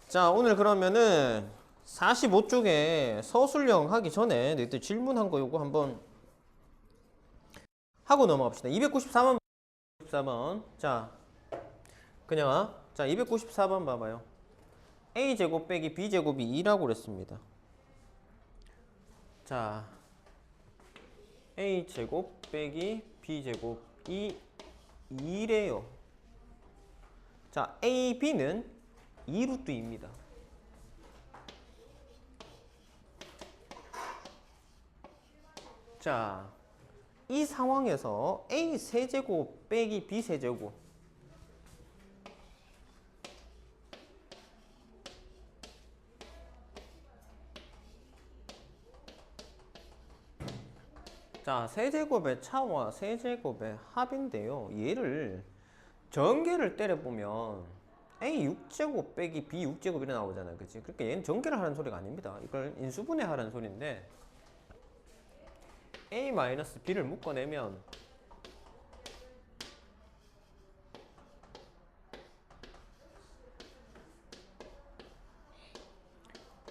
자, 오늘 그러면은 45쪽에 서술형 하기 전에 너희들 질문한 거 요거 한번 하고 넘어갑시다. 294번, 294번. 자, 그냥, 자, 294번 봐봐요. A제곱 빼기 B제곱이 2라고 그랬습니다. 자, A제곱 빼기 B제곱이 2래요. 자, A, B는 2루트 2입니다. 자, 이 상황에서 A 세제곱 빼기 B 세제곱 자, 세제곱의 차와 세제곱의 합인데요. 얘를 전개를 때려보면 A 6제곱 빼기 B 6제곱이 나오잖아요. 그치? 그러니까 얘는 전개를 하는 소리가 아닙니다. 이걸 인수분해하라는 소리인데 A-B를 묶어내면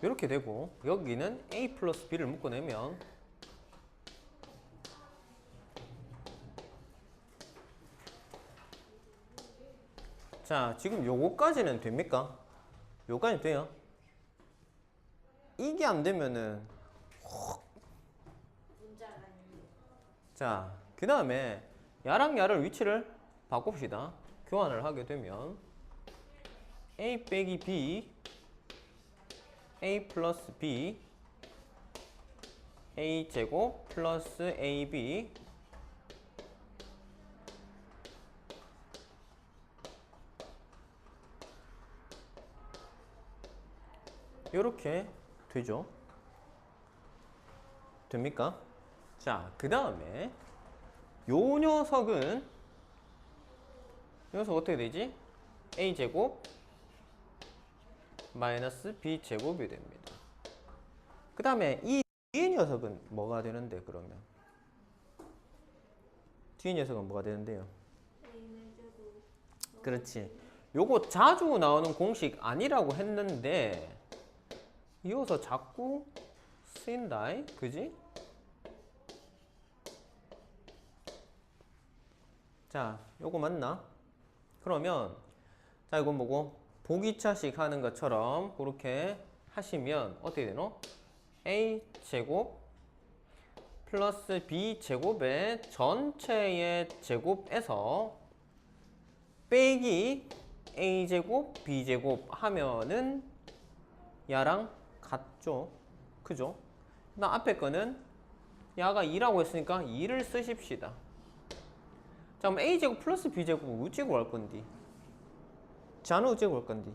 이렇게 되고 여기는 A 플러스 B를 묶어내면 자, 지금 요거까지는 됩니까? 요거까지 돼요? 이게 안 되면은 자, 그 다음에 야랑 야를 위치를 바꿉시다. 교환을 하게 되면 A 빼기 B A 플러스 B A 제곱 플러스 AB 이렇게 되죠. 됩니까? 자, 그 다음에 요 녀석은 이 녀석 어떻게 되지? A제곱 마이너스 B제곱이 됩니다. 그 다음에 이 뒤에 녀석은 뭐가 되는데 그러면? 뒤에 녀석은 뭐가 되는데요? 그렇지. 요거 자주 나오는 공식 아니라고 했는데 이어서 자꾸 쓰인다. 그지? 자, 요거 맞나? 그러면 자, 이건 뭐고? 보기차식 하는 것처럼 그렇게 하시면 어떻게 되노? A제곱 플러스 B제곱의 전체의 제곱에서 빼기 A제곱 B제곱 하면은 야랑 같죠? 그죠? 나 앞에 거는 야가 2라고 했으니까 2를 쓰십시다. 자, 그럼 A제곱 플러스 B제곱은 어째고 할 건디? 자는 어째고 할 건디?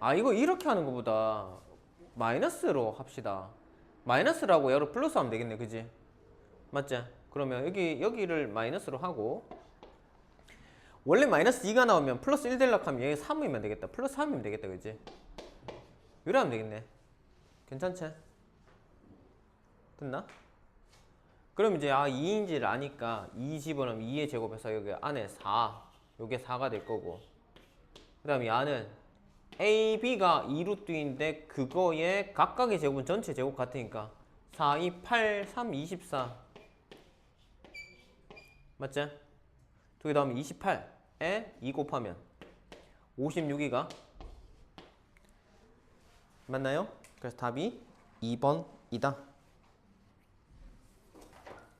아, 이거 이렇게 하는 것보다 마이너스로 합시다. 마이너스라고 야로 플러스 하면 되겠네. 그지? 맞지? 그러면 여기를 마이너스로 하고 원래 마이너스 2가 나오면 플러스 1 되려고 하면 얘 3이면 되겠다. 플러스 3이면 되겠다. 그지? 이러면 되겠네. 괜찮지? 됐나? 그럼 이제 2인지를 아니까 2 집어넣으면 2의 제곱해서 여기 안에 4 요게 4가 될 거고 그 다음에 야는 A, B가 2루트인데 그거의 각각의 제곱은 전체 제곱 같으니까 4, 2, 8, 3, 24 맞지? 두 개 더하면 28에 2 곱하면 56이가 맞나요? 그래서 답이 2번이다.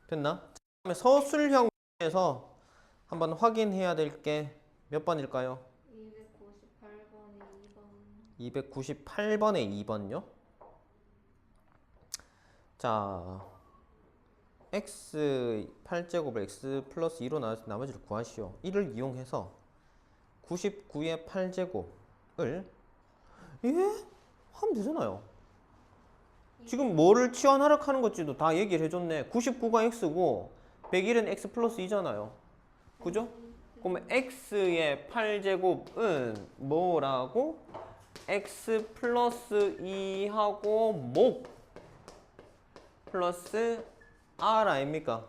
됐나? 다음에 서술형에서 한번 확인해야 될 게 몇 번일까요? 298번에 2번요. 자, x 8제곱을 x 플러스 2로 나눠서 나머지를 구하시오. 이를 이용해서 99의 8제곱을 예? 하면 되잖아요. 지금 뭐를 치환하라 하는 것지도 다 얘기를 해줬네. 99가 x고 101은 x 플러스 2잖아요. 그죠? 그러면 x의 8제곱은 뭐라고? x 플러스 2하고 목 플러스 r 아닙니까?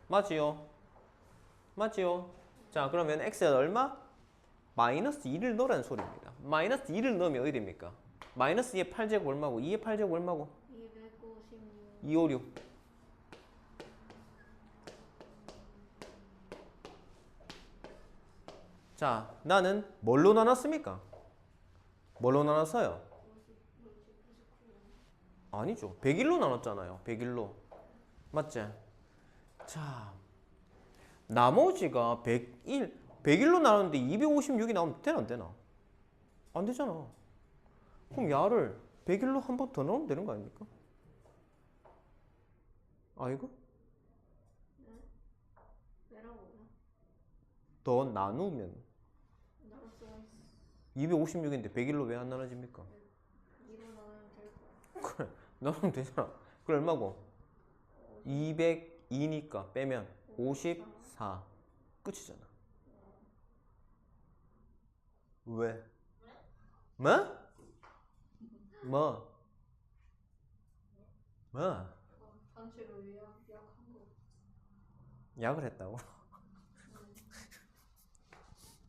맞지요? 맞지요? 자, 그러면 x는 얼마? 마이너스 2를 넣으라는 소리입니다. 마이너스 2를 넣으면 어디 됩니까? 마이너스 2의 8제곱 얼마고 2의 8제곱 얼마고? 256. 256. 자, 나는 뭘로 나눴습니까? 뭘로 나눴어요? 아니죠. 101로 나눴잖아요. 101로. 맞지? 자, 나머지가 101로 나눴는데 256이 나오면 되나 안 되나? 안 되잖아. 그럼 야를 101로 한 번 더 넣으면 되는 거 아닙니까? 아이고? 네? 왜라고요? 더 나누면 나눴어요. 256인데 101로 왜 안 나눠집니까? 2로 나누면 될 거예요. 그래, 나누면 되잖아. 그래 얼마고? 202니까 빼면 54. 끝이잖아. 왜? 뭐? 뭐? 뭐? 단체로 예약한 거. 약을 했다고?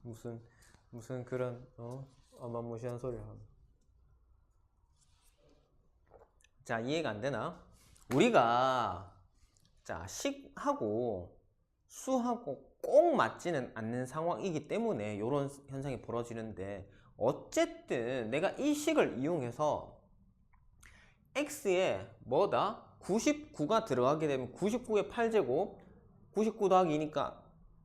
무슨 그런 어마무시한 소리를 하고. 자, 이해가 안 되나? 우리가 자, 식하고 수하고 꼭 맞지는 않는 상황이기 때문에 이런 현상이 벌어지는데, 어쨌든 내가 이 식을 이용해서 x에 뭐다? 99가 들어가게 되면 99의 8제곱 99 더하기 2니까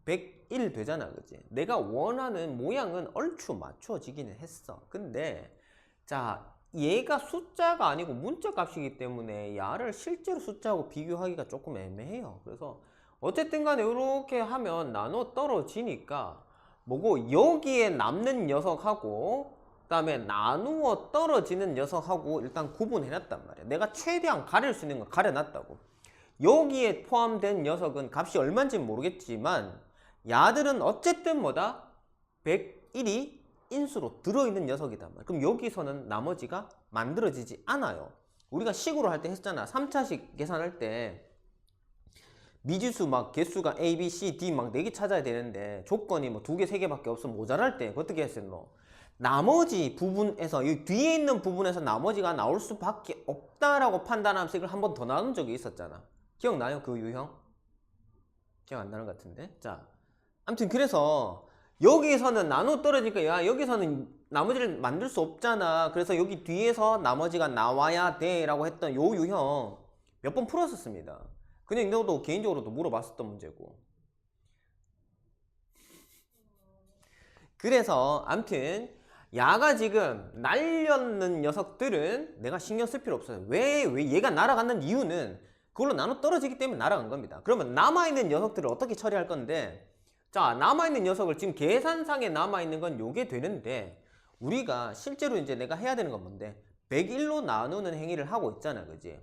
101 되잖아, 그치? 내가 원하는 모양은 얼추 맞춰지기는 했어. 근데 자, 얘가 숫자가 아니고 문자 값이기 때문에 야를 실제로 숫자하고 비교하기가 조금 애매해요. 그래서 어쨌든 간에 이렇게 하면 나눠 떨어지니까 뭐고, 여기에 남는 녀석하고 그 다음에 나누어 떨어지는 녀석하고 일단 구분해놨단 말이야. 내가 최대한 가릴 수 있는 건 가려놨다고. 여기에 포함된 녀석은 값이 얼마인지는 모르겠지만 야들은 어쨌든 뭐다? 101이 인수로 들어있는 녀석이단 말이야. 그럼 여기서는 나머지가 만들어지지 않아요. 우리가 식으로 할 때 했잖아. 3차식 계산할 때 미지수 막 개수가 A, B, C, D 막 4개 찾아야 되는데 조건이 뭐 2개, 3개밖에 없으면 모자랄 때 어떻게 했어요? 너? 나머지 부분에서, 이 뒤에 있는 부분에서 나머지가 나올 수밖에 없다라고 판단하면서 이걸 한 번 더 나눈 적이 있었잖아. 기억나요? 그 유형? 기억 안 나는 것 같은데? 자, 아무튼 그래서 여기서는 나눠 떨어지니까 야, 여기서는 나머지를 만들 수 없잖아. 그래서 여기 뒤에서 나머지가 나와야 돼 라고 했던 요 유형 몇 번 풀었었습니다. 그냥 너도 개인적으로도 물어봤었던 문제고. 그래서 아무튼 야가 지금 날렸는 녀석들은 내가 신경 쓸 필요 없어요. 왜 얘가 날아가는 이유는 그걸로 나눠 떨어지기 때문에 날아간 겁니다. 그러면 남아있는 녀석들을 어떻게 처리할 건데, 자, 남아있는 녀석을 지금 계산상에 남아있는 건 요게 되는데, 우리가 실제로 이제 내가 해야 되는 건 뭔데, 101로 나누는 행위를 하고 있잖아, 그지?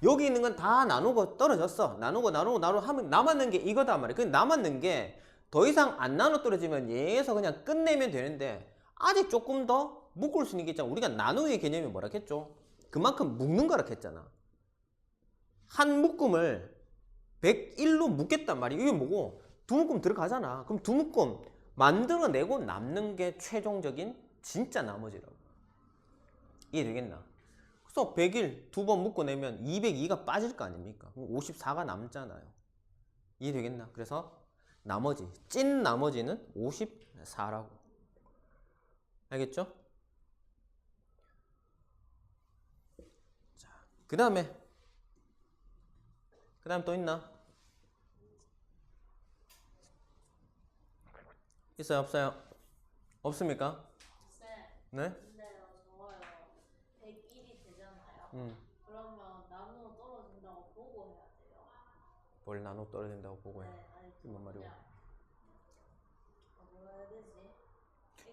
여기 있는 건 다 나누고 떨어졌어. 나누고 하면 남았는 게 이거다 말이야. 그 남았는 게 더 이상 안 나눠 떨어지면 얘에서 그냥 끝내면 되는데, 아직 조금 더 묶을 수 있는 게 있잖아. 우리가 나누기의 개념이 뭐라 했죠? 그만큼 묶는 거라 했잖아. 한 묶음을 101로 묶겠단 말이야. 이게 뭐고? 두 묶음 들어가잖아. 그럼 두 묶음 만들어내고 남는 게 최종적인 진짜 나머지라고. 이해되겠나? 그래서 101 두 번 묶어내면 202가 빠질 거 아닙니까? 54가 남잖아요. 이해되겠나? 그래서 나머지, 찐 나머지는 54라고. 알겠죠? 자, 그 다음에 또 있나? 있어요? 없어요? 없습니까? 네? 근데요, 저거요. 101이 되잖아요. 그러면 나누어 떨어진다고 보고 해야 돼요. 뭘 나눠 떨어진다고 보고 해. 네, 아니, 이게 뭔 말이고. 뭐라 해야 되지?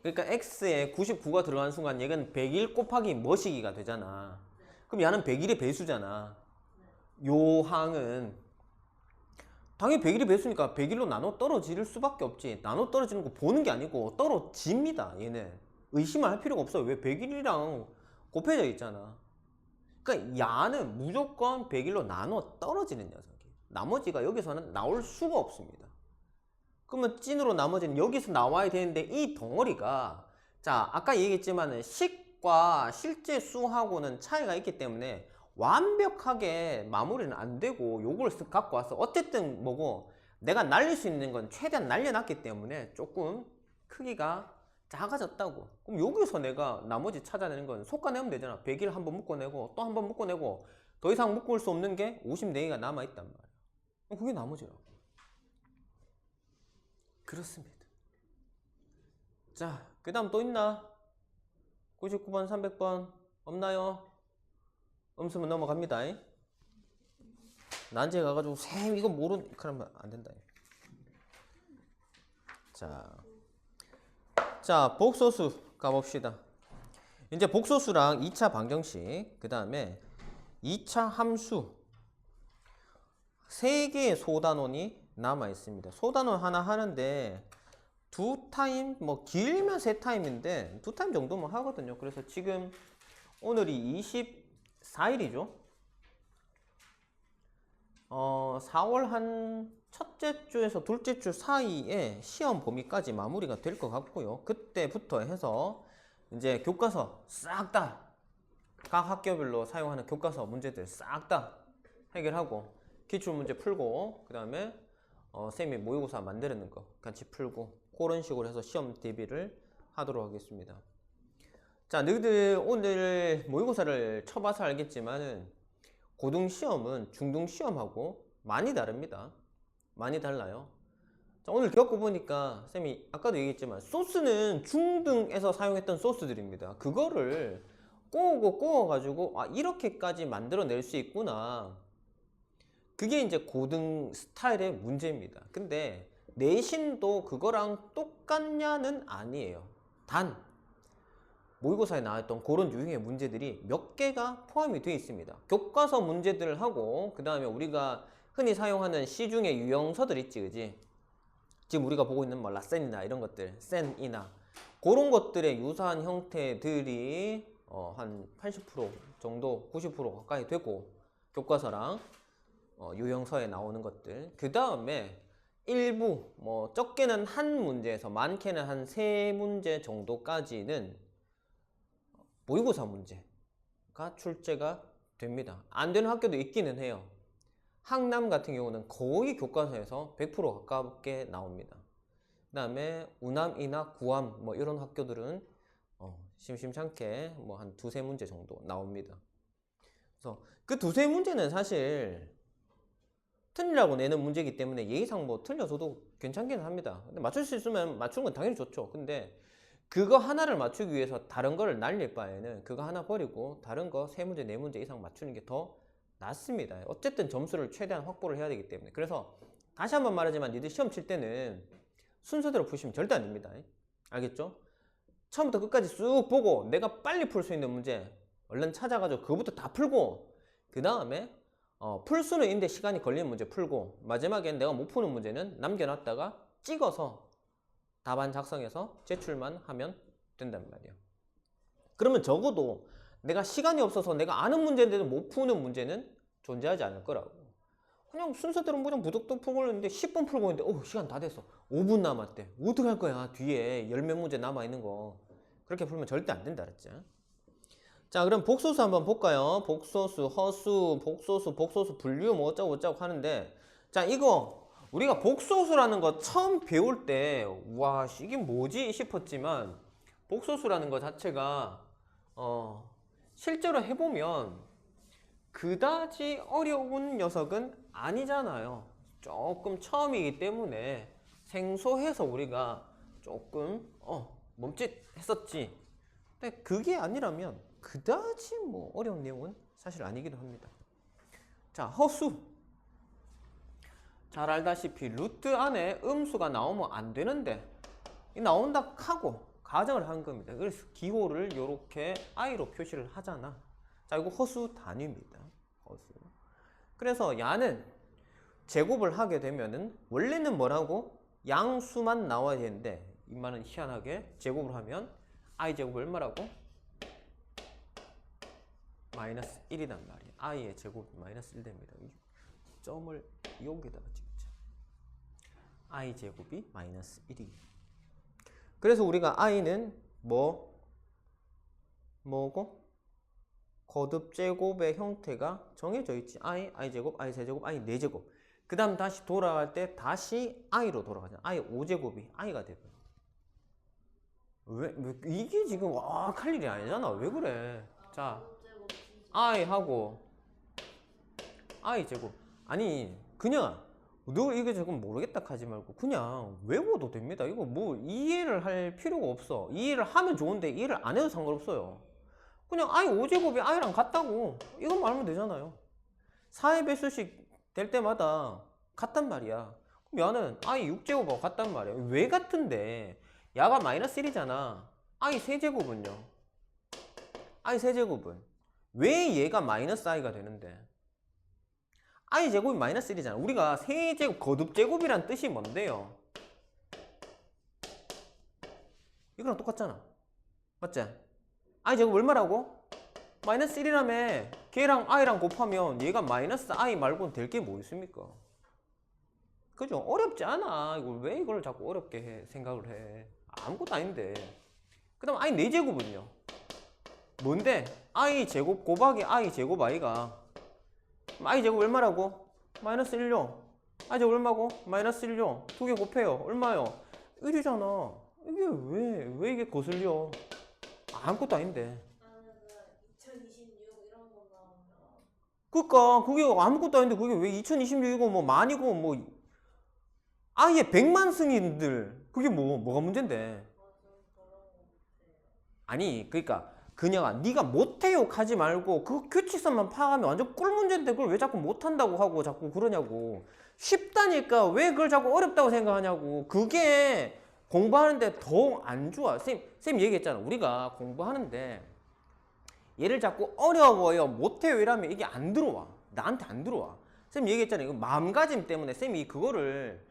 그러니까 x에 99가 들어가는 순간 얘는 101 곱하기 뭐시기가 되잖아. 그럼 얘는 101의 배수잖아. 요 항은 당연히 101이 배수니까 101로 나눠 떨어질 수밖에 없지. 나눠 떨어지는 거 보는 게 아니고 떨어집니다. 얘는 의심을 할 필요가 없어요. 왜 101이랑 곱해져 있잖아. 그러니까 야는 무조건 101로 나눠 떨어지는 녀석이에요. 나머지가 여기서는 나올 수가 없습니다. 그러면 찐으로 나머지는 여기서 나와야 되는데 이 덩어리가 자 아까 얘기했지만은 식과 실제 수하고는 차이가 있기 때문에 완벽하게 마무리는 안 되고 요걸 쓱 갖고 와서 어쨌든 뭐고 내가 날릴 수 있는 건 최대한 날려놨기 때문에 조금 크기가 작아졌다고. 그럼 여기서 내가 나머지 찾아내는 건 솎아내면 되잖아. 100일 한번 묶어내고 또 한 번 묶어내고 더 이상 묶을 수 없는 게 54개가 남아있단 말이야. 그럼 그게 나머지라고. 그렇습니다. 자, 그 다음 또 있나? 99번, 300번 없나요? 없으면 넘어갑니다. 난제 가가지고 쌤 이거 그러면 안 된다. 자, 복소수 가봅시다. 이제 복소수랑 2차 방정식, 그 다음에 2차 함수 3개의 소단원이 남아 있습니다. 소단원 하나 하는데 2타임, 뭐 길면 3타임인데 2타임 정도면 하거든요. 그래서 지금 오늘이 24일이죠. 4월 한 첫째 주에서 둘째 주 사이에 시험 범위까지 마무리가 될 것 같고요. 그때부터 해서 이제 교과서 싹 다 각 학교별로 사용하는 교과서 문제들 싹 다 해결하고 기출문제 풀고 그 다음에 쌤이 모의고사 만드는 거 같이 풀고 그런 식으로 해서 시험 대비를 하도록 하겠습니다. 자, 너희들 오늘 모의고사를 쳐봐서 알겠지만은 고등시험은 중등시험하고 많이 다릅니다. 많이 달라요. 자, 오늘 겪어보니까 쌤이 아까도 얘기했지만 소스는 중등에서 사용했던 소스들입니다. 그거를 꼬아가지고 아 이렇게까지 만들어낼 수 있구나. 그게 이제 고등 스타일의 문제입니다. 근데 내신도 그거랑 똑같냐는 아니에요. 단 모의고사에 나왔던 그런 유형의 문제들이 몇 개가 포함이 되어 있습니다. 교과서 문제들을 하고 그 다음에 우리가 흔히 사용하는 시중의 유형서들 있지, 그지? 지금 우리가 보고 있는 뭐 라센이나 이런 것들, 센이나 그런 것들의 유사한 형태들이 한 80% 정도, 90% 가까이 되고 교과서랑 유형서에 나오는 것들. 그 다음에 일부 뭐 적게는 한 문제에서 많게는 한 3문제 정도까지는 모의고사 문제가 출제가 됩니다. 안 되는 학교도 있기는 해요. 항남 같은 경우는 거의 교과서에서 100% 가깝게 나옵니다. 그 다음에 우남이나 구암 뭐 이런 학교들은 심심찮게 뭐 한 2-3문제 정도 나옵니다. 그래서 그 2-3문제는 사실 틀리라고 내는 문제이기 때문에 예의상 뭐 틀려서도 괜찮긴 합니다. 근데 맞출 수 있으면 맞추는 건 당연히 좋죠. 근데 그거 하나를 맞추기 위해서 다른 거를 날릴 바에는 그거 하나 버리고 다른 거 3문제, 4문제 이상 맞추는 게 더 낫습니다. 어쨌든 점수를 최대한 확보를 해야 되기 때문에. 그래서 다시 한번 말하지만 니들 시험 칠 때는 순서대로 푸시면 절대 안 됩니다. 알겠죠? 처음부터 끝까지 쑥 보고 내가 빨리 풀 수 있는 문제 얼른 찾아가지고 그거부터 다 풀고 그 다음에 풀 수는 있는데 시간이 걸리는 문제 풀고 마지막엔 내가 못 푸는 문제는 남겨놨다가 찍어서 답안 작성해서 제출만 하면 된단 말이에요. 그러면 적어도 내가 시간이 없어서 내가 아는 문제인데도 못 푸는 문제는 존재하지 않을 거라고. 그냥 순서대로 그냥 무작정 풀고 있는데 10분 풀고 있는데 시간 다 됐어. 5분 남았대. 어떡할 거야 뒤에 10몇 문제 남아있는 거. 그렇게 풀면 절대 안 된다 그랬지. 자, 그럼 복소수 한번 볼까요? 복소수, 허수, 복소수, 분류 뭐 어쩌고 하는데 자, 이거 우리가 복소수라는 거 처음 배울 때 와, 이게 뭐지 싶었지만 복소수라는 거 자체가 실제로 해보면 그다지 어려운 녀석은 아니잖아요. 조금 처음이기 때문에 생소해서 우리가 조금 멈칫했었지. 근데 그게 아니라면 그다지 뭐 어려운 내용은 사실 아니기도 합니다. 자, 허수. 잘 알다시피 루트 안에 음수가 나오면 안 되는데 나온다 하고 가정을 한 겁니다. 그래서 기호를 이렇게 i로 표시를 하잖아. 자, 이거 허수 단위입니다. 허수. 그래서 야는 제곱을 하게 되면은 원래는 뭐라고? 양수만 나와야 되는데 이 말은 희한하게 제곱을 하면 i 제곱이 얼마라고? 마이너스 1이란 말이에요. i의 제곱이 마이너스 1 됩니다. 이 점을 여기다가 찍자. i 제곱이 마이너스 1이. 그래서 우리가 i는 뭐고? 거듭 제곱의 형태가 정해져 있지. i 제곱, i 세제곱, i 4제곱. 그 다음 다시 돌아갈 때 다시 i로 돌아가잖아. i 5제곱이 i가 되거든. 왜 이게 지금 할 일이 아니잖아. 왜 그래? 자, i 하고 i 제곱. 아니 그냥 너 이거 조금 모르겠다 하지 말고 그냥 외워도 됩니다. 이거 뭐 이해를 할 필요가 없어. 이해를 하면 좋은데 이해를 안 해도 상관없어요. 그냥 i 5제곱이 i랑 같다고 이것만 알면 되잖아요. 4의 배수식 될 때마다 같단 말이야. 그럼 야는 i 6제곱하고 같단 말이야. 왜 같은데? 야가 마이너스 1이잖아. i 세제곱은요? i 세제곱은 왜 얘가 마이너스 i가 되는데? i 제곱이 마이너스 1이잖아. 우리가 세제곱 거듭 제곱이란 뜻이 뭔데요? 이거랑 똑같잖아. 맞지? i 제곱 얼마라고? 마이너스 1이라며. 걔랑 i랑 곱하면 얘가 마이너스 i 말고는 될 게 뭐 있습니까? 그죠? 어렵지 않아. 이걸 왜 이걸 자꾸 어렵게 생각을 해? 아무것도 아닌데. 그 다음 i 4제곱은요? 뭔데? i 제곱 곱하기 i 제곱 i가 i 제곱 얼마라고? 마이너스 1요. i 제곱 얼마고? 마이너스 1요. 두 개 곱해요. 얼마요? 1이잖아. 이게 왜 이게 거슬려? 아무것도 아닌데. 나는 2026 이런 거 나오면 그니까 그게 아무것도 아닌데 그게 왜 2026이고 뭐 만이고 뭐 아예 100만 승인들 그게 뭐가 문제인데? 아니 그러니까 그녀가 네가 못해요 하지 말고 그 규칙선만 파악하면 완전 꿀 문제인데 그걸 왜 자꾸 못한다고 하고 자꾸 그러냐고. 쉽다니까 왜 그걸 자꾸 어렵다고 생각하냐고. 그게 공부하는데 더 안 좋아. 쌤 얘기했잖아. 우리가 공부하는데 얘를 자꾸 어려워요 못해요 이러면 이게 안 들어와. 나한테 안 들어와. 쌤 얘기했잖아. 이거 마음가짐 때문에 쌤이 그거를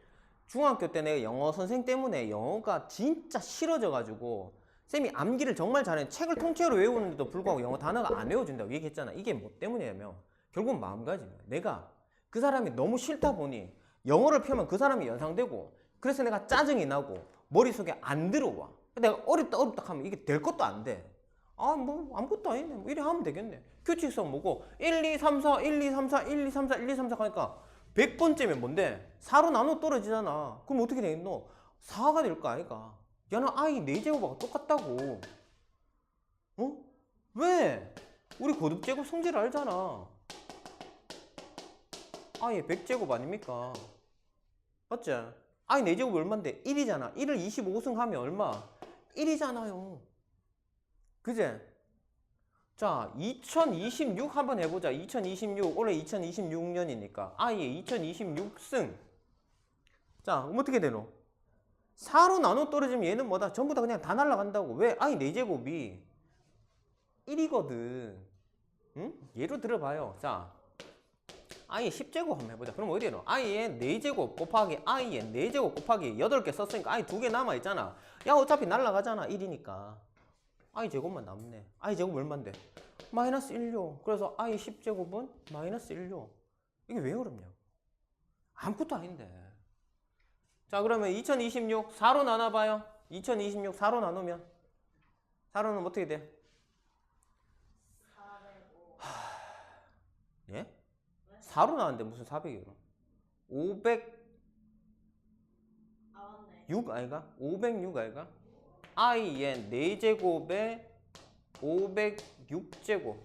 중학교 때 내가 영어 선생 때문에 영어가 진짜 싫어져 가지고 쌤이 암기를 정말 잘해. 책을 통째로 외우는데도 불구하고 영어 단어가 안 외워진다고 얘기했잖아. 이게 뭐 때문이냐면 결국은 마음가짐이야. 내가 그 사람이 너무 싫다 보니 영어를 펴면 그 사람이 연상되고 그래서 내가 짜증이 나고 머릿속에 안 들어와. 내가 어렵다 하면 이게 될 것도 안 돼. 뭐 아무것도 아니네. 뭐 이래 하면 되겠네. 규칙성 뭐고 1, 2, 3, 4, 1, 2, 3, 4, 1, 2, 3, 4, 1, 2, 3, 4 하니까 100번째면 뭔데? 4로 나눠 떨어지잖아. 그럼 어떻게 되겠노? 4가 될 거 아이가. 야는 i 4제곱하고 똑같다고. 왜? 우리 거듭제곱 성질 알잖아. i의 100제곱 아닙니까? 맞지? i 4제곱 얼만데? 1이잖아. 1을 25승 하면 얼마? 1이잖아요. 그제? 자, 2026 한번 해보자. 2026, 올해 2026년이니까 i의 2026승. 자, 그럼 어떻게 되노? 4로 나눠 떨어지면 얘는 뭐다? 전부 다 그냥 다 날아간다고. 왜? i 4제곱이 1이거든. 응? 예로 들어봐요. 자, i의 10제곱 한번 해보자. 그럼 어디에 넣어? i의 4제곱 곱하기 i의 4제곱 곱하기 8개 썼으니까 i 2개 남아있잖아. 야, 어차피 날아가잖아. 1이니까. i 제곱만 남네. i 제곱 얼만데? 마이너스 1요. 그래서 i 10제곱은 마이너스 1요. 이게 왜 어렵냐고. 아무것도 아닌데. 자, 그러면 2026 4로 나눠봐요. 2026 4로 나누면 4로 나누면 어떻게 돼? 405. 예? 4로 나왔는데 무슨 400이요? 506 맞네. 아이가? 506 아이가? i의 4제곱에 506제곱.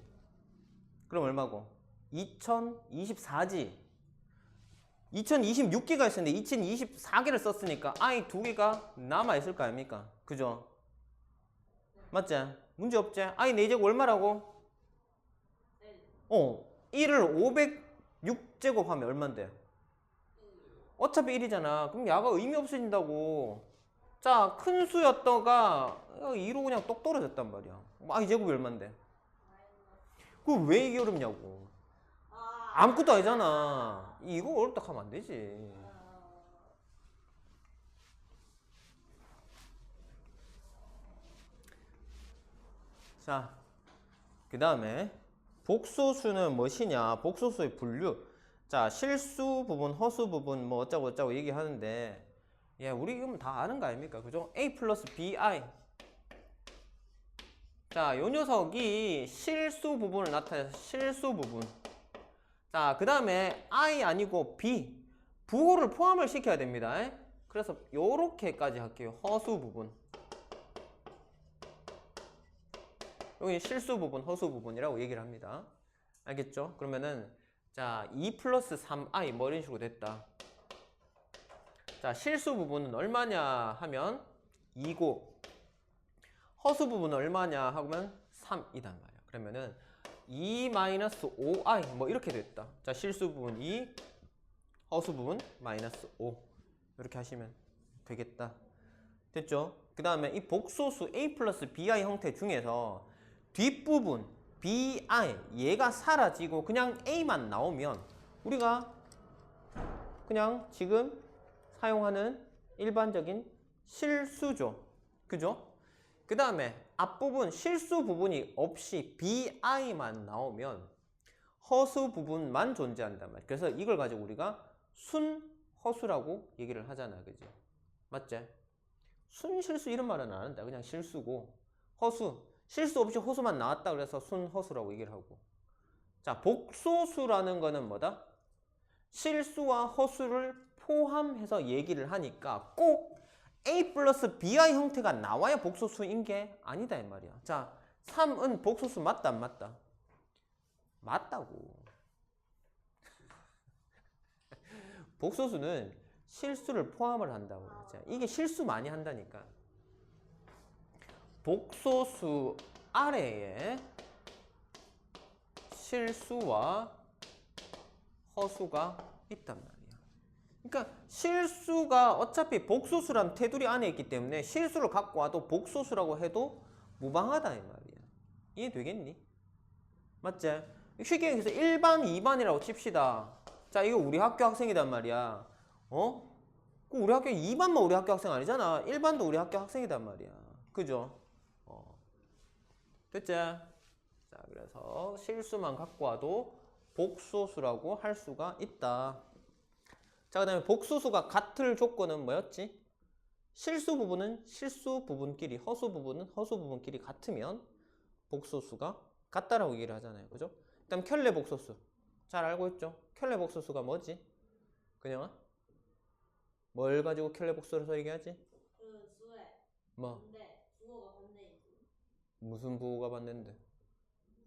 그럼 얼마고? 2024지. 2026개가 있었는데 2024개를 썼으니까 i 2개가 남아있을 거 아닙니까? 그죠? 맞지? 문제 없지? i 4제곱 얼마라고? 1을 506제곱 하면 얼만데? 어차피 1이잖아. 그럼 야가 의미 없어진다고. 자, 큰 수였다가 2로 그냥 똑 떨어졌단 말이야. i 제곱이 얼만데? 그거 왜 이게 어렵냐고. 아무것도 아니잖아. 이거 어렵다 하면 안 되지. 자, 그 다음에 복소수는 무엇이냐? 복소수의 분류. 자, 실수 부분, 허수 부분 뭐 어쩌고 얘기하는데 예, 우리 이건 다 아는 거 아닙니까? 그죠? A 플러스 BI. 자, 요 녀석이 실수 부분을 나타내서 실수 부분. 자, 그 다음에 I 아니고 B. 부호를 포함을 시켜야 됩니다. 그래서 요렇게까지 할게요. 허수 부분. 여기 실수 부분, 허수 부분이라고 얘기를 합니다. 알겠죠? 그러면은 자, 2 플러스 3i 뭐 이런 식으로 됐다. 자, 실수 부분은 얼마냐 하면 2고 허수 부분은 얼마냐 하면 3이단 말이야. 그러면은 2 마이너스 5i 뭐 이렇게 됐다. 자, 실수 부분 2, 허수 부분 마이너스 5 이렇게 하시면 되겠다. 됐죠? 그 다음에 이 복소수 a 플러스 bi 형태 중에서 뒷부분 bi 얘가 사라지고 그냥 a만 나오면 우리가 그냥 지금 사용하는 일반적인 실수죠. 그죠? 그 다음에 앞부분 실수 부분이 없이 bi만 나오면 허수 부분만 존재한단 말이야. 그래서 이걸 가지고 우리가 순허수라고 얘기를 하잖아. 그지? 맞지? 순실수 이런 말은 안 한다. 그냥 실수고 허수 실수 없이 호수만 나왔다 그래서 순허수라고 얘기를 하고. 자, 복소수라는 거는 뭐다? 실수와 허수를 포함해서 얘기를 하니까 꼭 A 플러스 BI 형태가 나와야 복소수인 게 아니다 이 말이야. 자, 3은 복소수 맞다 안 맞다? 맞다고. 복소수는 실수를 포함을 한다고. 자, 이게 실수 많이 한다니까. 복소수 아래에 실수와 허수가 있단 말이야. 그러니까 실수가 어차피 복소수란 테두리 안에 있기 때문에 실수를 갖고 와도 복소수라고 해도 무방하다 이 말이야. 이해되겠니? 맞지? 쉽게 얘기해서 1반, 2반이라고 칩시다. 자, 이거 우리 학교 학생이단 말이야. 어? 우리 학교 2반만 우리 학교 학생 아니잖아. 1반도 우리 학교 학생이단 말이야. 그죠? 됐지? 자, 그래서 실수만 갖고 와도 복소수라고 할 수가 있다. 자, 그 다음에 복소수가 같을 조건은 뭐였지? 실수 부분은 실수 부분끼리, 허수 부분은 허수 부분끼리 같으면 복소수가 같다라고 얘기를 하잖아요. 그죠? 그 다음 켤레 복소수. 잘 알고 있죠? 켤레 복소수가 뭐지? 그냥아? 뭘 가지고 켤레 복소수를 얘기하지? 그 수에 뭐? 근데 부호가 반대이지. 무슨 부호가 반대인데?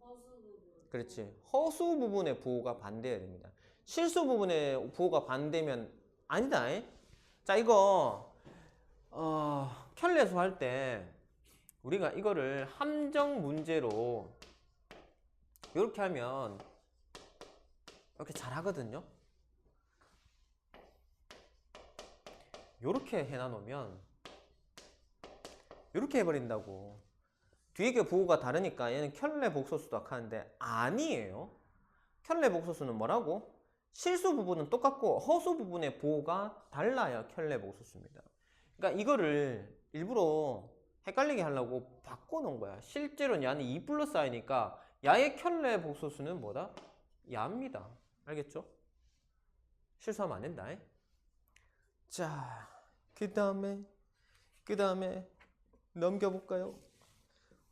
허수 부분. 그렇지. 허수 부분의 부호가 반대해야 됩니다. 실수 부분의 부호가 반대면 아니다. 자, 이거 켤레수 할 때 우리가 이거를 함정 문제로 이렇게 하면 이렇게 잘 하거든요. 이렇게 해놔 놓으면 이렇게 해버린다고. 뒤에 게 부호가 다르니까 얘는 켤레 복소수도 하는데 아니에요. 켤레 복소수는 뭐라고? 실수 부분은 똑같고 허수 부분의 부호가 달라야 켤레 복소수입니다. 그러니까 이거를 일부러 헷갈리게 하려고 바꿔놓은 거야. 실제로는 야는 2 플러스 i니까 야의 켤레 복소수는 뭐다? 야입니다. 알겠죠? 실수하면 안 된다. 자, 그 다음에 넘겨볼까요?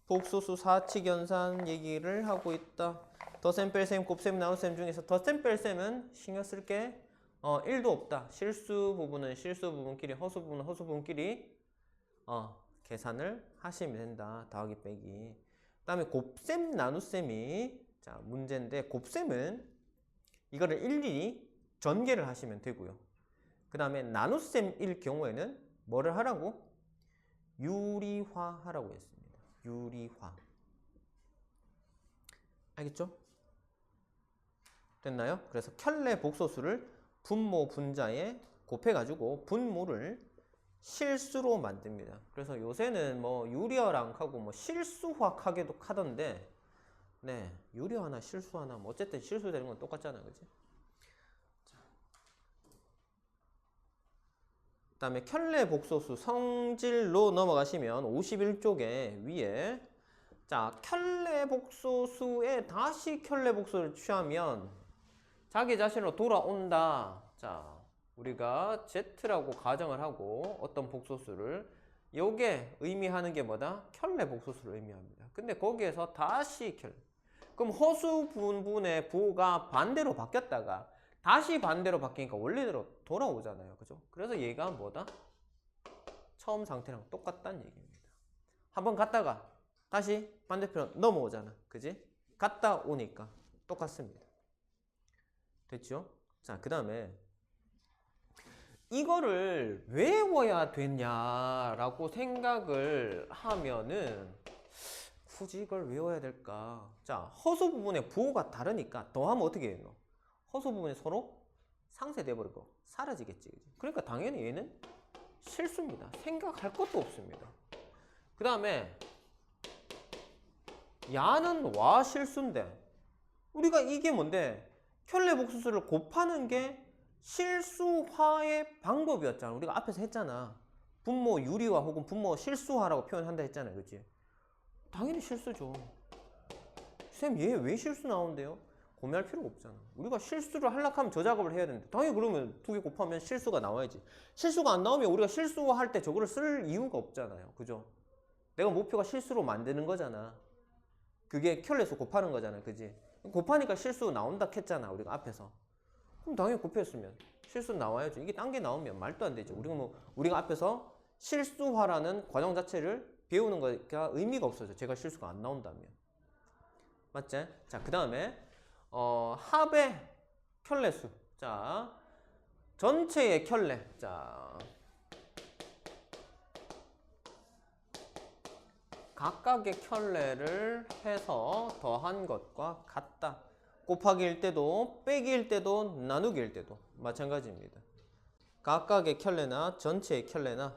복소수 사칙연산 얘기를 하고 있다. 덧셈, 뺄셈, 곱셈, 나눗셈 중에서 덧셈, 뺄셈은 신경 쓸 게 1도 없다. 실수 부분은 실수 부분끼리, 허수 부분은 허수 부분끼리 계산을 하시면 된다. 더하기 빼기. 그 다음에 곱셈, 나눗셈이 자 문제인데 곱셈은 이거를 일일이 전개를 하시면 되고요. 그 다음에 나눗셈일 경우에는 뭐를 하라고? 유리화 하라고 했습니다. 유리화. 알겠죠? 됐나요? 그래서 켤레 복소수를 분모 분자에 곱해가지고 분모를 실수로 만듭니다. 그래서 요새는 뭐 유리화랑 하고 뭐 실수화 하게도 하던데, 네, 유리화나 실수화나 뭐 어쨌든 실수되는 건 똑같잖아, 그지? 그 다음에 켤레 복소수 성질로 넘어가시면 51쪽에 위에 자 켤레 복소수에 다시 켤레 복소를 취하면 자기 자신으로 돌아온다. 자 우리가 Z라고 가정을 하고 어떤 복소수를 요게 의미하는 게 뭐다? 켤레 복소수를 의미합니다. 근데 거기에서 다시 켤레. 그럼 허수 분분의 부호가 반대로 바뀌었다가 다시 반대로 바뀌니까 원래대로 돌아오잖아요. 그죠? 그래서 얘가 뭐다? 처음 상태랑 똑같다는 얘기입니다. 한번 갔다가 다시 반대편으로 넘어오잖아. 그지? 갔다 오니까 똑같습니다. 됐죠? 자, 그 다음에 이거를 외워야 되냐라고 생각을 하면은 굳이 이걸 외워야 될까? 자, 허수 부분의 부호가 다르니까 더하면 어떻게 해요? 허수 부분이 서로 상쇄돼 버리고 사라지겠지. 그러니까 당연히 얘는 실수입니다. 생각할 것도 없습니다. 그 다음에 야는 와 실수인데 우리가 이게 뭔데? 켤레 복수수를 곱하는 게 실수화의 방법이었잖아. 우리가 앞에서 했잖아. 분모 유리화 혹은 분모 실수화라고 표현한다 했잖아요. 그치? 당연히 실수죠. 쌤, 얘 왜 실수 나온대요? 고민할 필요가 없잖아. 우리가 실수를 하려고 하면 저 작업을 해야 되는데 당연히 그러면 두 개 곱하면 실수가 나와야지. 실수가 안 나오면 우리가 실수할 때 저거를 쓸 이유가 없잖아요. 그죠? 내가 목표가 실수로 만드는 거잖아. 그게 켤레수 곱하는 거잖아. 그지? 곱하니까 실수 나온다 했잖아. 우리가 앞에서. 그럼 당연히 곱했으면 실수 나와야죠. 이게 딴 게 나오면 말도 안 되죠. 우리가 앞에서 실수화라는 과정 자체를 배우는 거가 의미가 없어져. 제가 실수가 안 나온다면. 맞지? 자, 그 다음에 합의 켤레수. 자, 전체의 켤레. 자, 각각의 켤레를 해서 더한 것과 같다. 곱하기일 때도 빼기일 때도 나누기일 때도 마찬가지입니다. 각각의 켤레나 전체의 켤레나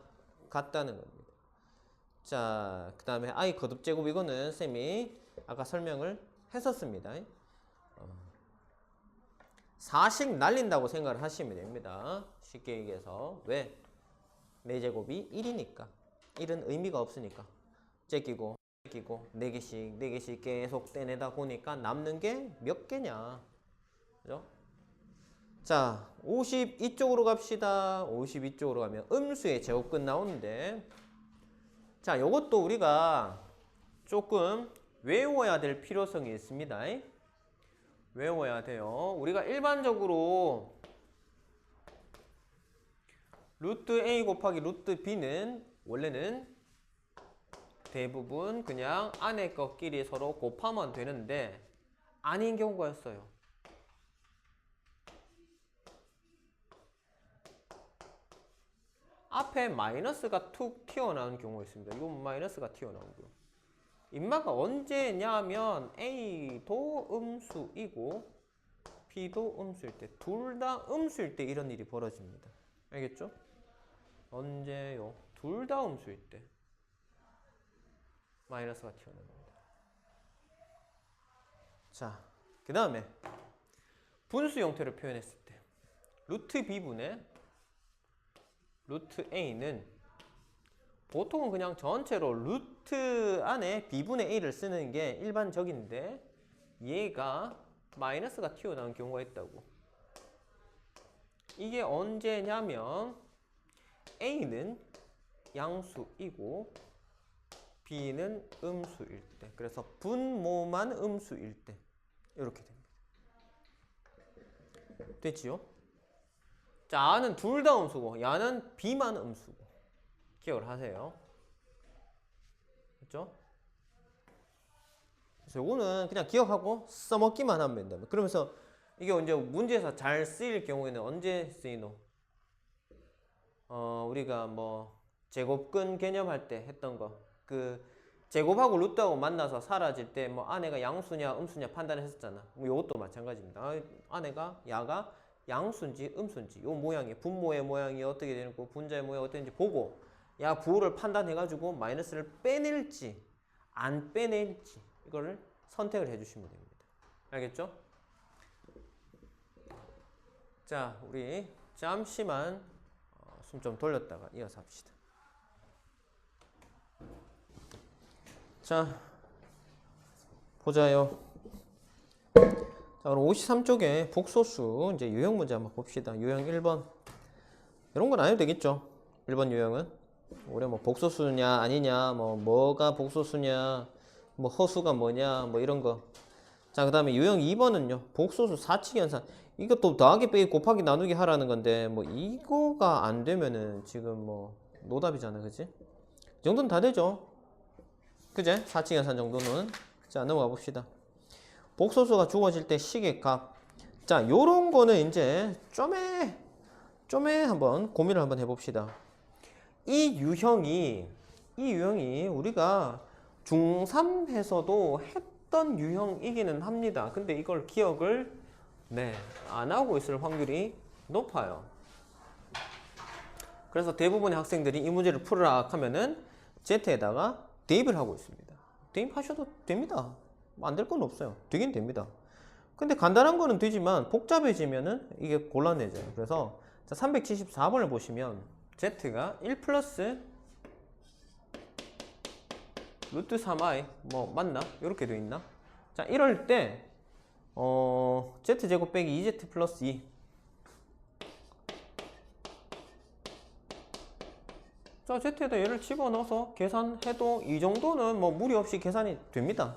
같다는 겁니다. 자, 그 다음에 I 거듭제곱 이거는 쌤이 아까 설명을 했었습니다. 4씩 날린다고 생각을 하시면 됩니다. 쉽게 얘기해서. 왜? 4제곱이 1이니까. 1은 의미가 없으니까. 째끼고 4개씩 계속 떼내다 보니까 남는 게 몇 개냐. 그죠? 자, 52쪽으로 갑시다. 52쪽으로 가면 음수의 제곱근 나오는데, 자, 요것도 우리가 조금 외워야 될 필요성이 있습니다. 외워야 돼요. 우리가 일반적으로 루트 A 곱하기 루트 B는 원래는 대부분 그냥 안에 것끼리 서로 곱하면 되는데 아닌 경우가 있어요. 앞에 마이너스가 툭 튀어나온 경우가 있습니다. 이건 마이너스가 튀어나오고요. 인마가 언제냐면 A도 음수이고 B도 음수일 때, 둘 다 음수일 때 이런 일이 벌어집니다. 알겠죠? 언제요? 둘 다 음수일 때 마이너스가 튀어나옵니다. 자, 그 다음에 분수 형태로 표현했을 때 루트 B분의 루트 A는 보통은 그냥 전체로 루트 안에 B분의 A를 쓰는 게 일반적인데 얘가 마이너스가 튀어나온 경우가 있다고. 이게 언제냐면 A는 양수이고 B는 음수일 때, 그래서 분모만 음수일 때 이렇게 됩니다. 됐지요? 자, A는 둘 다 음수고 야는 B만 음수고 기억을 하세요. 그렇죠? 그래서 이거는 그냥 기억하고 써먹기만 하면 된다. 그러면서 이게 이제 문제에서 잘 쓰일 경우에는 언제 쓰이노? 우리가 뭐 제곱근 개념할 때 했던 거, 그 제곱하고 루트하고 만나서 사라질 때 뭐 안에가 양수냐 음수냐 판단했었잖아. 뭐 이것도 마찬가지입니다. 안에가 야가 양수인지 음수인지 요 모양이 분모의 모양이 어떻게 되는고 분자의 모양이 어떻게 되는지 보고 야 부호를 판단해가지고 마이너스를 빼낼지 안 빼낼지 이거를 선택을 해주시면 됩니다. 알겠죠? 자, 우리 잠시만 숨 좀 돌렸다가 이어서 합시다. 자, 보자요. 자, 그럼 53쪽에 복소수 이제 유형 문제 한번 봅시다. 유형 1번. 이런 건 안 해도 되겠죠. 1번 유형은 우리 뭐 복소수냐 아니냐, 뭐가 복소수냐, 뭐 허수가 뭐냐, 뭐 이런 거. 자, 그 다음에 유형 2번은요 복소수 사칙 연산. 이것도 더하기 빼기 곱하기 나누기 하라는 건데 뭐 이거가 안 되면은 지금 뭐 노답이잖아, 그지? 이 정도는 다 되죠, 그제? 사칙 연산 정도는. 자, 넘어가 봅시다. 복소수가 주어질 때 식의 값. 자, 요런 거는 이제 좀에 한번 고민을 한번 해봅시다. 이 유형이 우리가 중3에서도 했던 유형이기는 합니다. 근데 이걸 기억을 안 하고 있을 확률이 높아요. 그래서 대부분의 학생들이 이 문제를 풀으라 하면은 Z에다가 대입을 하고 있습니다. 대입하셔도 됩니다. 안 될 건 없어요. 되긴 됩니다. 근데 간단한 거는 되지만 복잡해지면은 이게 곤란해져요. 그래서 자, 374번을 보시면 Z가 1 플러스 루트 3i 뭐 맞나? 이렇게 돼 있나? 자, 이럴 때 Z제곱 빼기 2Z 플러스 2. 자, Z에다 얘를 집어넣어서 계산해도 이 정도는 뭐 무리 없이 계산이 됩니다.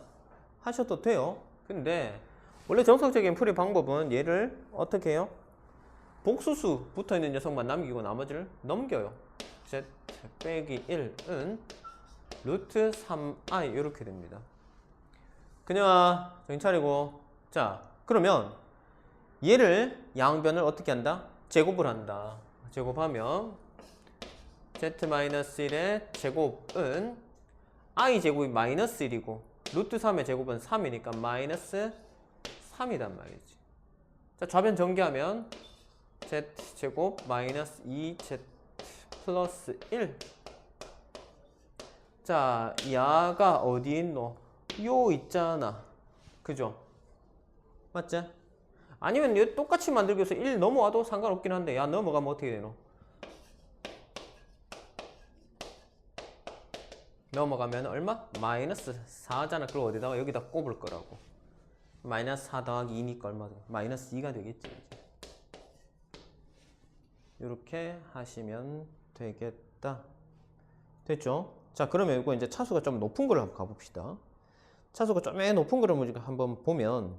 하셔도 돼요. 근데 원래 정석적인 풀이 방법은 얘를 어떻게 해요? 복수수 붙어있는 녀석만 남기고 나머지를 넘겨요. Z 빼기 1은 루트 3i 이렇게 됩니다. 그녀아 정신 차리고. 자, 그러면 얘를 양변을 어떻게 한다? 제곱을 한다. 제곱하면 Z-1의 제곱은 i 제곱이 마이너스 1이고 루트 3의 제곱은 3이니까 마이너스 3이단 말이지. 자, 좌변 전개하면 Z제곱 마이너스 2Z 플러스 1. 자, 야가 어디 있노? 요 있잖아. 그죠? 맞지? 아니면 얘 똑같이 만들기 위해서 1 넘어와도 상관없긴 한데 야 넘어가면 어떻게 되노? 넘어가면 얼마? 마이너스 4잖아. 그걸 어디다가 여기다 꼽을 거라고. 마이너스 4 더하기 2니까 얼마 돼? 마이너스 2가 되겠지. 이렇게 하시면 되겠다. 됐죠? 자, 그러면 이거 이제 차수가 좀 높은 걸 한번 가봅시다. 차수가 좀 높은 거를 우리가 한번 보면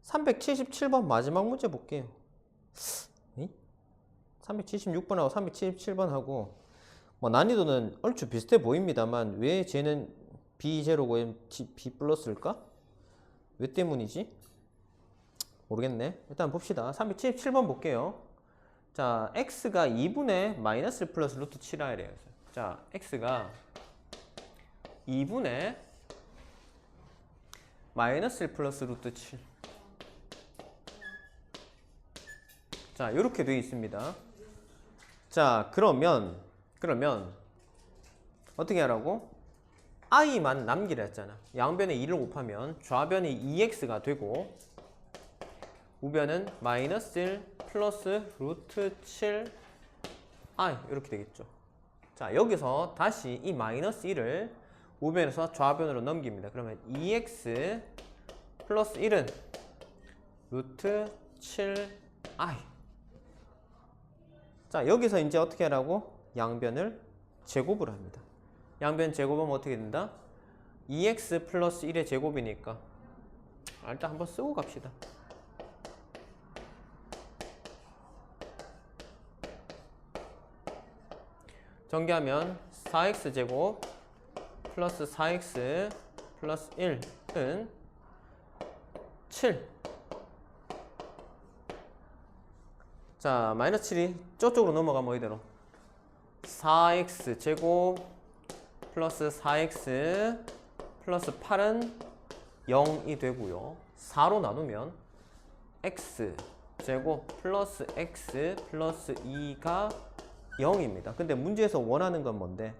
377번 마지막 문제 볼게요. 376번하고 377번하고 뭐 난이도는 얼추 비슷해 보입니다만 왜 쟤는 B0고 얘는 B 플러스일까? 왜 때문이지? 모르겠네. 일단 봅시다. 377번 볼게요. 자, x가 2분의 마이너스 플러스 루트 7i래요. 자, x가 2분의 마이너스 플러스 루트 7. 자, 이렇게 되어 있습니다. 자, 그러면 어떻게 하라고? i만 남기라 했잖아. 양변에 2를 곱하면 좌변이 2x가 되고 우변은 마이너스 1 플러스 루트 7 i 이렇게 되겠죠. 자, 여기서 다시 이 마이너스 1을 우변에서 좌변으로 넘깁니다. 그러면 2x 플러스 1은 루트 7i. 자, 여기서 이제 어떻게 하라고? 양변을 제곱을 합니다. 양변 제곱하면 어떻게 된다? 2x 플러스 1의 제곱이니까 일단 한번 쓰고 갑시다. 전개하면 4x 제곱 플러스 4x 플러스 1은 7. 자, 마이너스 7이 저쪽으로 넘어가면 이대로 4x 제곱 플러스 4x 플러스 8은 0이 되고요. 4로 나누면 x 제곱 플러스 x 플러스 2가 0입니다. 근데 문제에서 원하는 건 뭔데?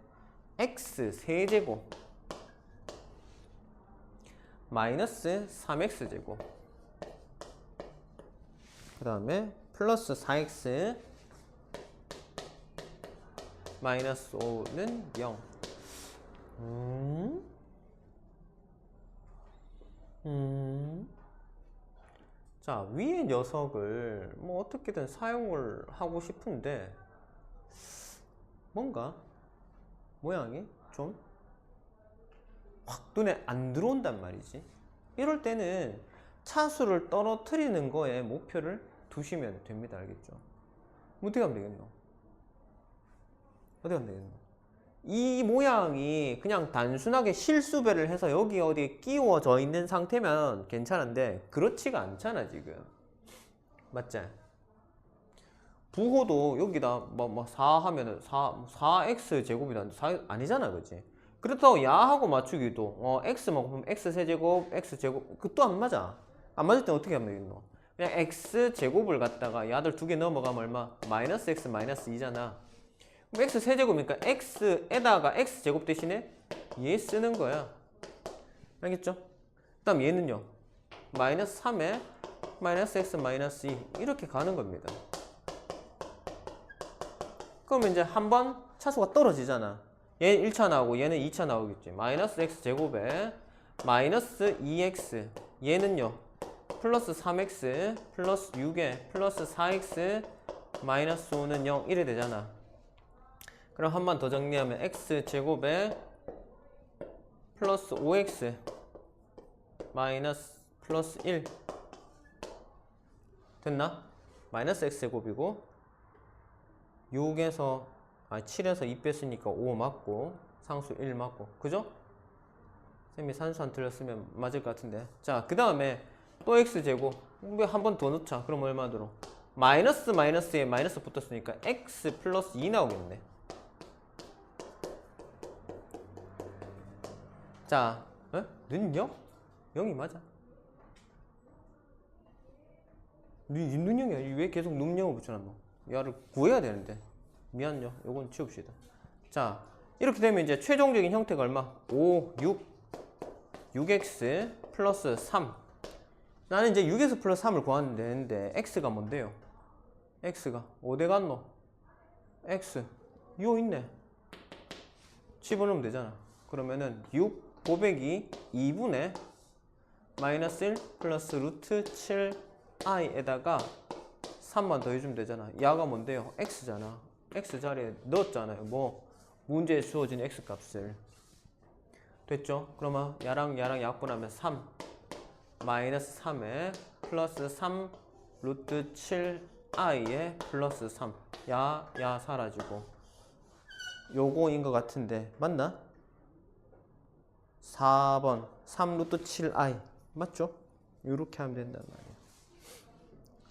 x 세제곱 마이너스 3x 제곱 그 다음에 플러스 4x 마이너스 5는 0. 자, 위의 녀석을 뭐 어떻게든 사용을 하고 싶은데 뭔가 모양이 좀 확 눈에 안 들어온단 말이지. 이럴 때는 차수를 떨어뜨리는 거에 목표를 두시면 됩니다. 알겠죠? 어떻게 하면 되겠노? 어떻게 하면 되겠노? 이 모양이 그냥 단순하게 실수배를 해서 여기 어디에 끼워져 있는 상태면 괜찮은데 그렇지가 않잖아 지금. 맞지? 부호도 여기다 뭐 4 하면은 4x 제곱이다. 4 아니잖아, 그지? 그렇다고 야하고 맞추기도 x만 곱하면 x 세제곱 x 제곱 그 또 안 맞아. 안 맞을 땐 어떻게 하면 되겠노? 그냥 x 제곱을 갖다가 야들 두 개 넘어가면 얼마? 마이너스 x 마이너스 2잖아. 그럼 x 세제곱이니까 x에다가 x 제곱 대신에 얘 쓰는 거야. 알겠죠? 그 다음 얘는요. 마이너스 3에 마이너스 x 마이너스 2 이렇게 가는 겁니다. 그러면 이제 한 번 차수가 떨어지잖아. 얘 1차 나오고 얘는 2차 나오겠지. 마이너스 x 제곱에 마이너스 2x 얘는요. 플러스 3x 플러스 6에 플러스 4x 마이너스 5는 0 이래 되잖아. 그럼 한 번 더 정리하면 x 제곱에 플러스 5x 마이너스 플러스 1 됐나? 마이너스 x 제곱이고 7에서 2 뺐으니까 5 맞고 상수 1 맞고 그죠? 쌤이 산수 안 틀렸으면 맞을 것 같은데. 자, 그 다음에 또 x제곱 한 번 더 넣자. 그럼 얼마 들어? 마이너스 마이너스에 마이너스 붙었으니까 x 플러스 2 나오겠네. 자, 는요? 0이 맞아. 는영이야. 왜 계속 는영을 붙여놨노? 야를 구해야 되는데. 미안요. 요건 치웁시다. 자, 이렇게 되면 이제 최종적인 형태가 얼마? 6x 플러스 3. 나는 이제 6x 플러스 3을 구하면 되는데 x가 뭔데요? x가 어디 갔노? x 요 있네. 집어넣으면 되잖아. 그러면은 6 곱하기 2분의 마이너스 1 플러스 루트 7i에다가 3만 더해주면 되잖아. 야가 뭔데요? x잖아. x 자리에 넣었잖아요. 뭐 문제에 주어진 x 값을. 됐죠? 그러면 야랑 약분하면 3 마이너스 3에 플러스 3 루트 7i에 플러스 3 야 사라지고 요거인 것 같은데 맞나? 4번 3 루트 7i 맞죠? 요렇게 하면 된단 말이야.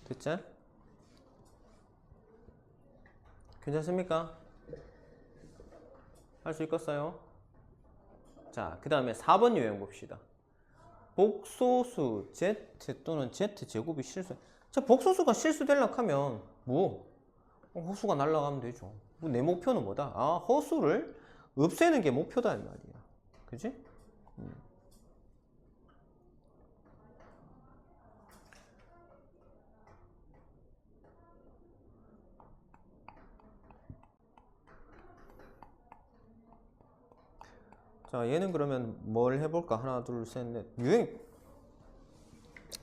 됐지? 괜찮습니까? 할 수 있겠어요? 자, 그 다음에 4번 유형 봅시다. 복소수 z 또는 z 제곱이 실수. 자, 복소수가 실수되려고 하면 뭐 허수가 날아가면 되죠. 뭐 내 목표는 뭐다? 아, 허수를 없애는 게 목표다 이 말이야. 그지? 자, 얘는 그러면 뭘 해볼까? 하나, 둘, 셋, 넷. 유형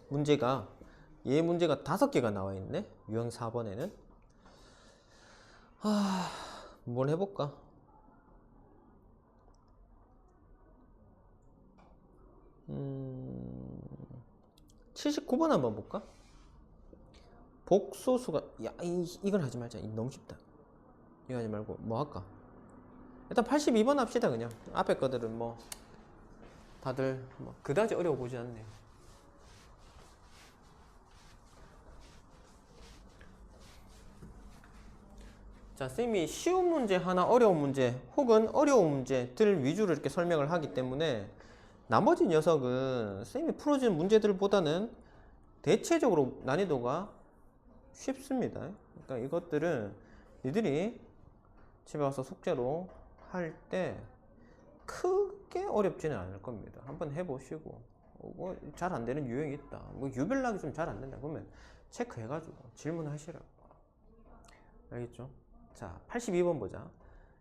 문제가 얘 문제가 5개가 나와 있네. 유형 4번에는. 뭘 해볼까? 79번 한번 볼까? 복소수가 이건 하지 말자. 너무 쉽다. 이거 하지 말고 뭐 할까? 일단 82번 합시다. 그냥 앞에 거들은 뭐 다들 뭐 그다지 어려워 보지 않네. 자, 쌤이 쉬운 문제 하나 어려운 문제 혹은 어려운 문제들 위주로 이렇게 설명을 하기 때문에 나머지 녀석은 쌤이 풀어주는 문제들보다는 대체적으로 난이도가 쉽습니다. 그러니까 이것들은 니들이 집에 와서 숙제로 할 때 크게 어렵지는 않을 겁니다. 한번 해보시고 뭐 잘 안 되는 유형이 있다. 뭐 유별나게 좀 잘 안 된다. 그러면 체크해가지고 질문하시라고. 알겠죠? 자, 82번 보자.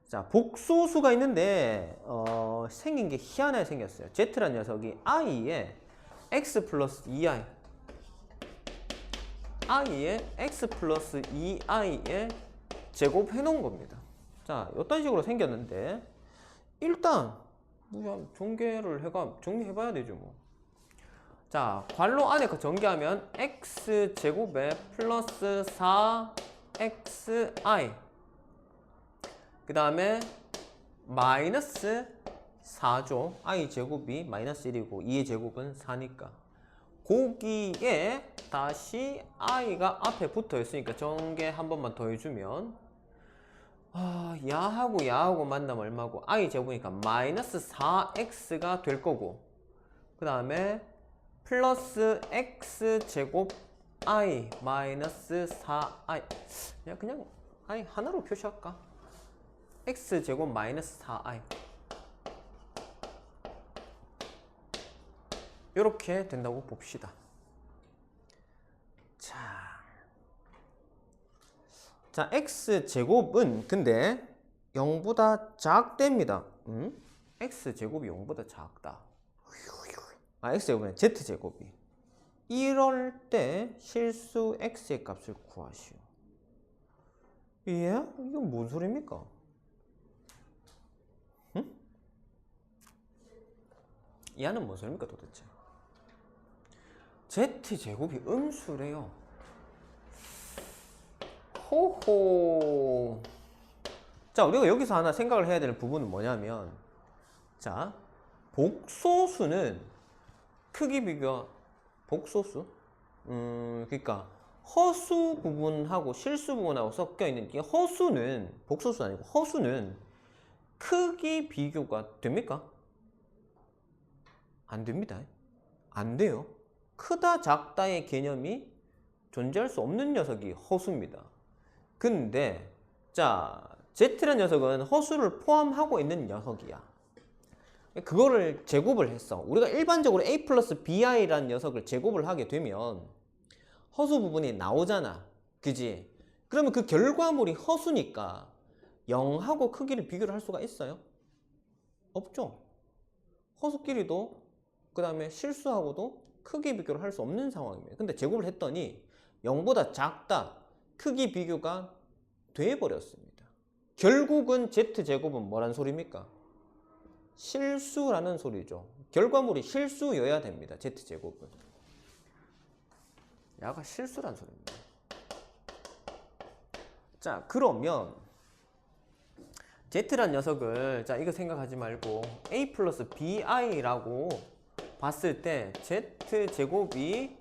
자, 복소수가 있는데 생긴 게 희한하게 생겼어요. Z라는 녀석이 i에 x 플러스 2i i에 x 플러스 2i에 제곱해 놓은 겁니다. 자, 어떤 식으로 생겼는데 일단 뭐 전개를 정리해봐야 되죠 뭐. 자, 괄호 안에 그 전개하면 x제곱에 플러스 4xi 그 다음에 마이너스 4죠. i제곱이 마이너스 1이고 2의 제곱은 4니까 거기에 다시 i가 앞에 붙어 있으니까 전개 한 번만 더 해주면 야하고 야하고 만나면 얼마고 i제곱이니까 마이너스 4x가 될 거고 그 다음에 플러스 x제곱 i 마이너스 4i 그냥 i 하나로 표시할까? x제곱 마이너스 4i 이렇게 된다고 봅시다. 자, x제곱은 근데 0보다 작답니다. x제곱이 0보다 작다. x제곱은 z제곱이. 이럴 때 실수 x의 값을 구하시오. 예? 이건 뭔 소리입니까? 얘는 뭔 소리입니까 도대체? z제곱이 음수래요. 호호. 자, 우리가 여기서 하나 생각을 해야 되는 부분은 뭐냐면, 자, 복소수는 크기 비교, 복소수? 그러니까 허수 부분하고 실수 부분하고 섞여 있는 게 허수는 복소수 아니고 허수는 크기 비교가 됩니까? 안 됩니다. 안 돼요. 크다 작다의 개념이 존재할 수 없는 녀석이 허수입니다. 근데 자, Z라는 녀석은 허수를 포함하고 있는 녀석이야. 그거를 제곱을 했어. 우리가 일반적으로 A 플러스 BI라는 녀석을 제곱을 하게 되면 허수 부분이 나오잖아. 그지? 그러면 그 결과물이 허수니까 0하고 크기를 비교를 할 수가 있어요? 없죠. 허수끼리도 그 다음에 실수하고도 크기 비교를 할 수 없는 상황입니다. 근데 제곱을 했더니 0보다 작다. 크기 비교가 돼버렸습니다. 결국은 Z제곱은 뭐란 소리입니까? 실수라는 소리죠. 결과물이 실수여야 됩니다. Z제곱은. 야가 실수란 소리입니다. 자, 그러면 Z란 녀석을 자 이거 생각하지 말고 A 플러스 BI라고 봤을 때 Z제곱이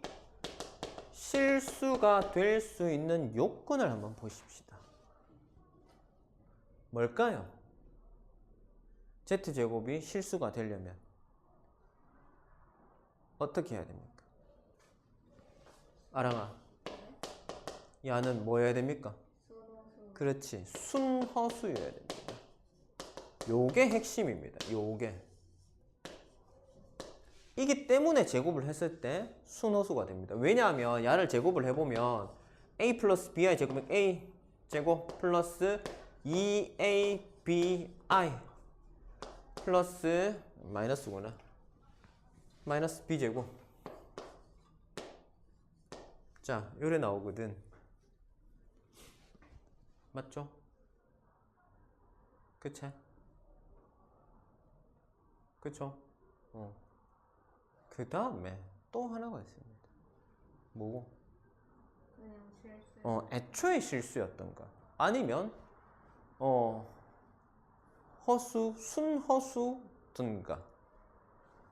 실수가 될 수 있는 요건을 한번 보십시다. 뭘까요? Z제곱이 실수가 되려면 어떻게 해야 됩니까? 아랑아, 야는 뭐 해야 됩니까? 그렇지, 순허수여야 됩니다. 요게 핵심입니다. 요게 이기 때문에 제곱을 했을 때 순허수가 됩니다. 왜냐하면 야를 제곱을 해보면 a 플러스 bi 제곱은 a 제곱 플러스 2abi 플러스 마이너스구나 마이너스 b제곱. 자, 요래 나오거든. 맞죠? 그치? 그쵸? 그 다음에 또 하나가 있습니다. 뭐고? 그냥 실수. 애초에 실수였던가 아니면 허수, 순허수든가.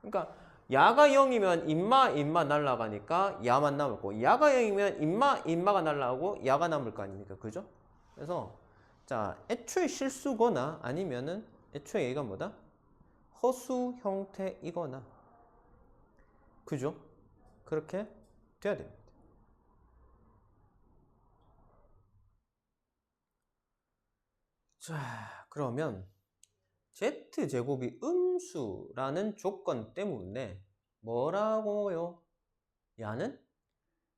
그러니까 야가 0이면 임마 날라가니까 야만 남을고, 야가 0이면 임마가 날라가고 야가 남을 거 아닙니까? 그죠? 그래서 자, 애초에 실수거나 아니면은 애초에 얘가 뭐다? 허수 형태이거나, 그죠? 그렇게 돼야 됩니다. 자, 그러면 Z제곱이 음수라는 조건 때문에 뭐라고요? 야는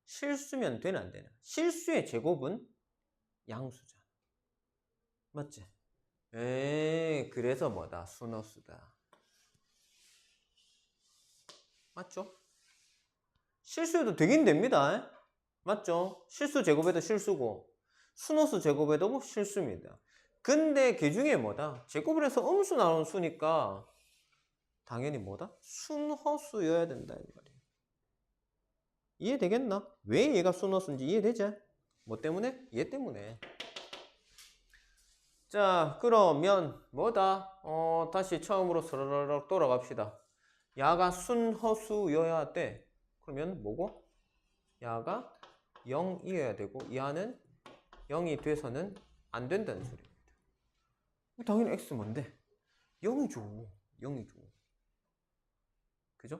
실수면 되나 안 되나? 실수의 제곱은 양수잖아. 맞지? 그래서 뭐다? 순허수다. 맞죠? 실수해도 되긴 됩니다. 맞죠? 실수 제곱해도 실수고 순허수 제곱해도 실수입니다. 근데 그 중에 뭐다? 제곱을 해서 음수 나오는 수니까 당연히 뭐다? 순허수여야 된다 이 말이야. 이해되겠나? 왜 얘가 순허수인지 이해되지? 뭐 때문에? 얘 때문에. 자, 그러면 뭐다? 다시 처음으로 스르륵 돌아갑시다. 야가 순허수여야 돼. 그러면 뭐고? 야가 0이어야 되고 야는 0이 돼서는 안 된다는 소리입니다. 당연히 x 뭔데? 0이죠. 0이죠. 그죠?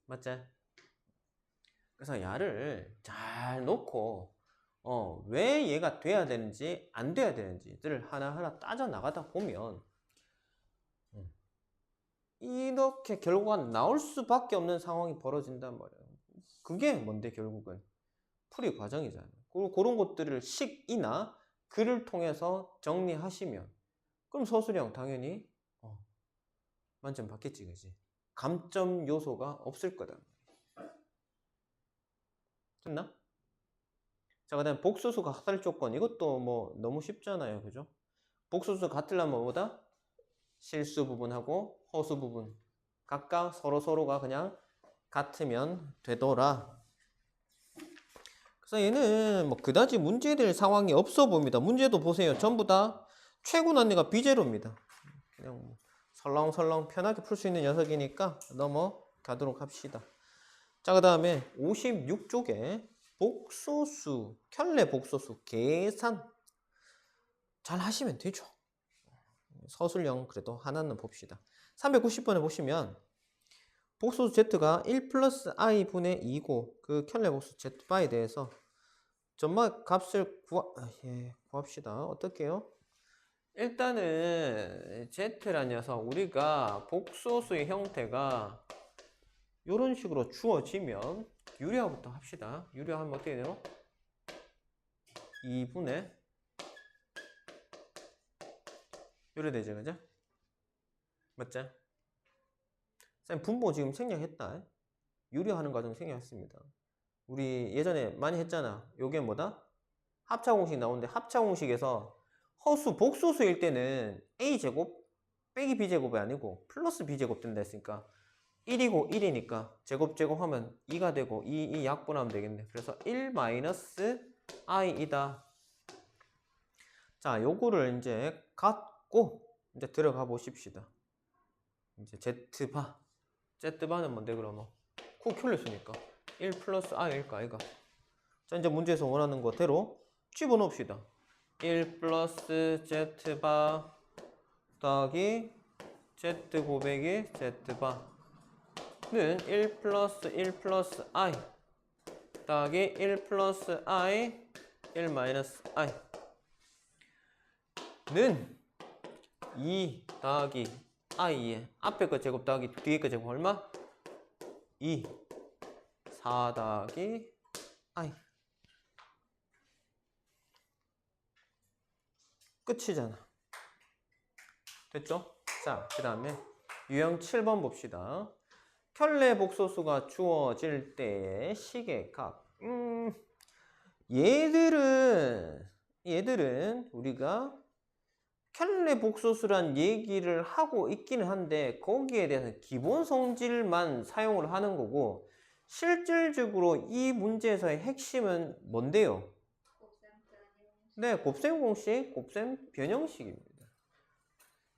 맞지? 그래서 야를 잘 놓고 왜 얘가 돼야 되는지 안 돼야 되는지를 하나하나 따져 나가다 보면 이렇게 결과가 나올 수밖에 없는 상황이 벌어진단 말이에요. 그게 뭔데 결국은 풀이 과정이잖아요. 그런 것들을 식이나 글을 통해서 정리하시면 그럼 서술형 당연히 만점 받겠지, 그지? 감점 요소가 없을 거다. 됐나? 자, 그 다음에 복수수 같을 조건. 이것도 뭐 너무 쉽잖아요. 그죠? 복수수 같으려면 뭐보다? 실수 부분하고 허수 부분. 각각 서로가 그냥 같으면 되더라. 그래서 얘는 뭐 그다지 문제될 상황이 없어 보입니다. 문제도 보세요. 전부 다 최고 난이도가 비제로입니다. 그냥 뭐 설렁설렁 편하게 풀 수 있는 녀석이니까 넘어가도록 합시다. 자, 그 다음에 56쪽에 복소수, 켤레 복소수 계산 잘 하시면 되죠. 서술형 그래도 하나는 봅시다. 390번에 보시면 복소수 z가 1 플러스 i 분의 2고 그 켤레 복수 z바에 대해서 전마 값을 구합시다. 어떻게 해요? 일단은 z란 녀석 우리가 복소수의 형태가 이런 식으로 주어지면 유리화부터 합시다. 유리화하면 어떻게 돼요? 2분의 유리되죠, 그죠? 맞죠? 쌤 분모 지금 생략했다. 유리화하는 과정 생략했습니다. 우리 예전에 많이 했잖아. 요게 뭐다? 합차 공식 나오는데 합차 공식에서 허수 복소수일 때는 a제곱 빼기 b제곱이 아니고 플러스 b제곱 된다 했으니까 1이고 1이니까 제곱하면 2가 되고 2 약분하면 되겠네. 그래서 1 마이너스 i이다. 자, 요거를 이제 갖고 이제 들어가 보십시다. 이제 z바는 뭔데 그러면? 쿨레스니까 1 플러스 i일까 아이가? 자, 이제 문제에서 원하는 거대로 집어넣읍시다. 1 플러스 z바 더하기 z 곱하기 z바 는 1 플러스 i 더하기 1 플러스 i 1 마이너스 i 는 2 더하기 i에 앞에 거 제곱 더하기 뒤에 거 제곱 얼마? 2 4 더하기 i 끝이잖아. 됐죠? 자, 그 다음에 유형 7번 봅시다. 켤레 복소수가 주어질 때의 식의 값. 얘들은 우리가 켤레 복소수란 얘기를 하고 있기는 한데 거기에 대해서 기본 성질만 사용을 하는 거고 실질적으로 이 문제에서의 핵심은 뭔데요? 네, 곱셈 공식, 곱셈 변형식입니다.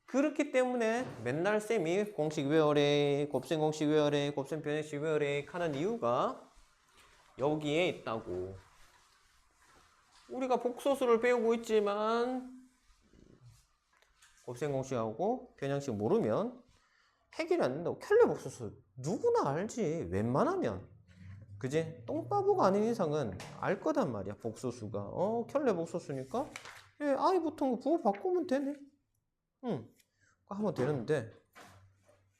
그렇기 때문에 맨날 쌤이 공식 외워래, 곱셈 공식 외워래, 곱셈 변형식 외워래 하는 이유가 여기에 있다고. 우리가 복소수를 배우고 있지만 곱셈 공식하고 변형식 모르면 해결이 안 된다고. 켤레 복소수 누구나 알지. 웬만하면. 그지? 똥바보가 아닌 이상은 알 거단 말이야. 복소수가. 켤레 복소수니까 i 붙은 거 부호 바꾸면 되네. 하면 되는데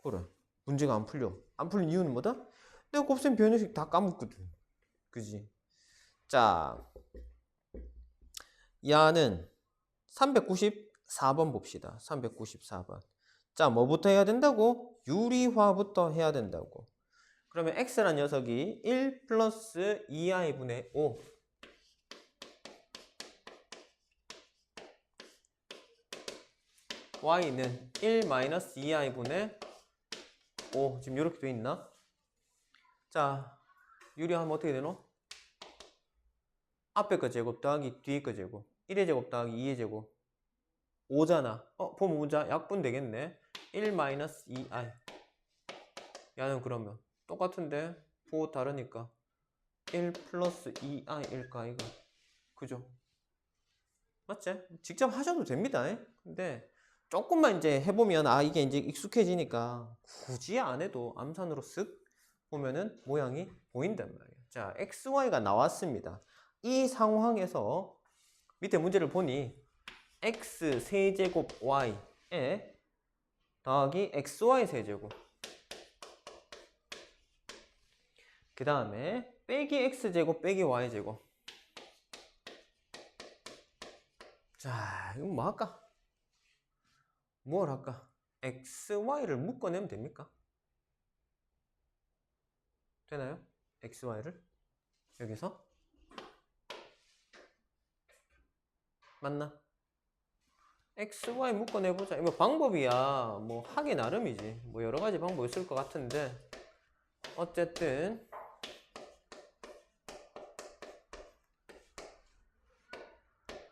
그래. 문제가 안 풀려. 안 풀린 이유는 뭐다? 내가 곱셈 변형식 다 까먹거든. 그지? 자, 야는 394번 봅시다. 394번. 자, 뭐부터 해야 된다고? 유리화부터 해야 된다고. 그러면 x란 녀석이 1 플러스 2i 분의 5 y는 1 마이너스 2i분의 5. 지금 이렇게 돼 있나? 자, 유리하면 어떻게 되노? 앞에 거 제곱 더하기 뒤에 거 제곱. 1의 제곱 더하기 2의 제곱. 5잖아. 보면 문자 약분 되겠네. 1 마이너스 2i. 야는 그러면 똑같은데 부호 다르니까 1 플러스 2i일까 이거. 그죠? 맞지? 직접 하셔도 됩니다. 근데 조금만 이제 해보면 이게 이제 익숙해지니까 굳이 안 해도 암산으로 쓱 보면은 모양이 보인단 말이에요. 자, xy가 나왔습니다. 이 상황에서 밑에 문제를 보니 x 세제곱 y에 더하기 xy 세제곱 그 다음에 빼기 x제곱 빼기 y제곱. 자, 이건 뭐 할까? 뭘 할까? xy를 묶어내면 됩니까? 되나요? xy를 여기서 맞나? xy 묶어내보자. 이거 방법이야 뭐 하기 나름이지. 뭐 여러 가지 방법이 있을 것 같은데 어쨌든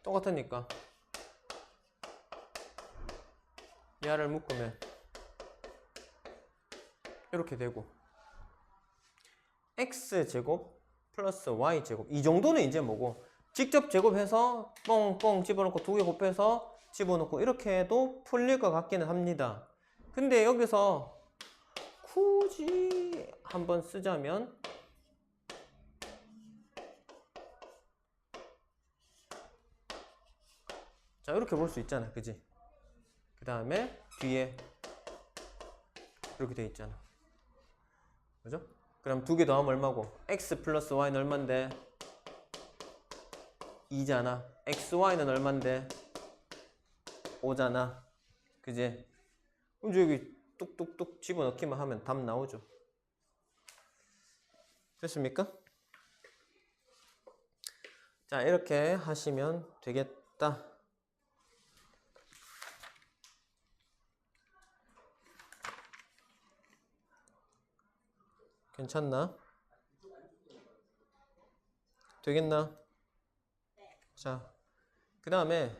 똑같으니까 야를 묶으면 이렇게 되고 x제곱 플러스 y제곱 이 정도는 이제 뭐고 직접 제곱해서 뻥뻥 집어넣고 두 개 곱해서 집어넣고 이렇게 해도 풀릴 것 같기는 합니다. 근데 여기서 굳이 한번 쓰자면 자 이렇게 볼 수 있잖아. 그지? 그 다음에 뒤에 이렇게 돼 있잖아. 그죠? 그럼 두 개 더하면 얼마고? x 플러스 y는 얼만데? 2잖아. xy는 얼만데? 5잖아. 그지? 그럼 여기 뚝뚝뚝 집어넣기만 하면 답 나오죠. 됐습니까? 자, 이렇게 하시면 되겠다. 괜찮나? 되겠나? 자, 그 다음에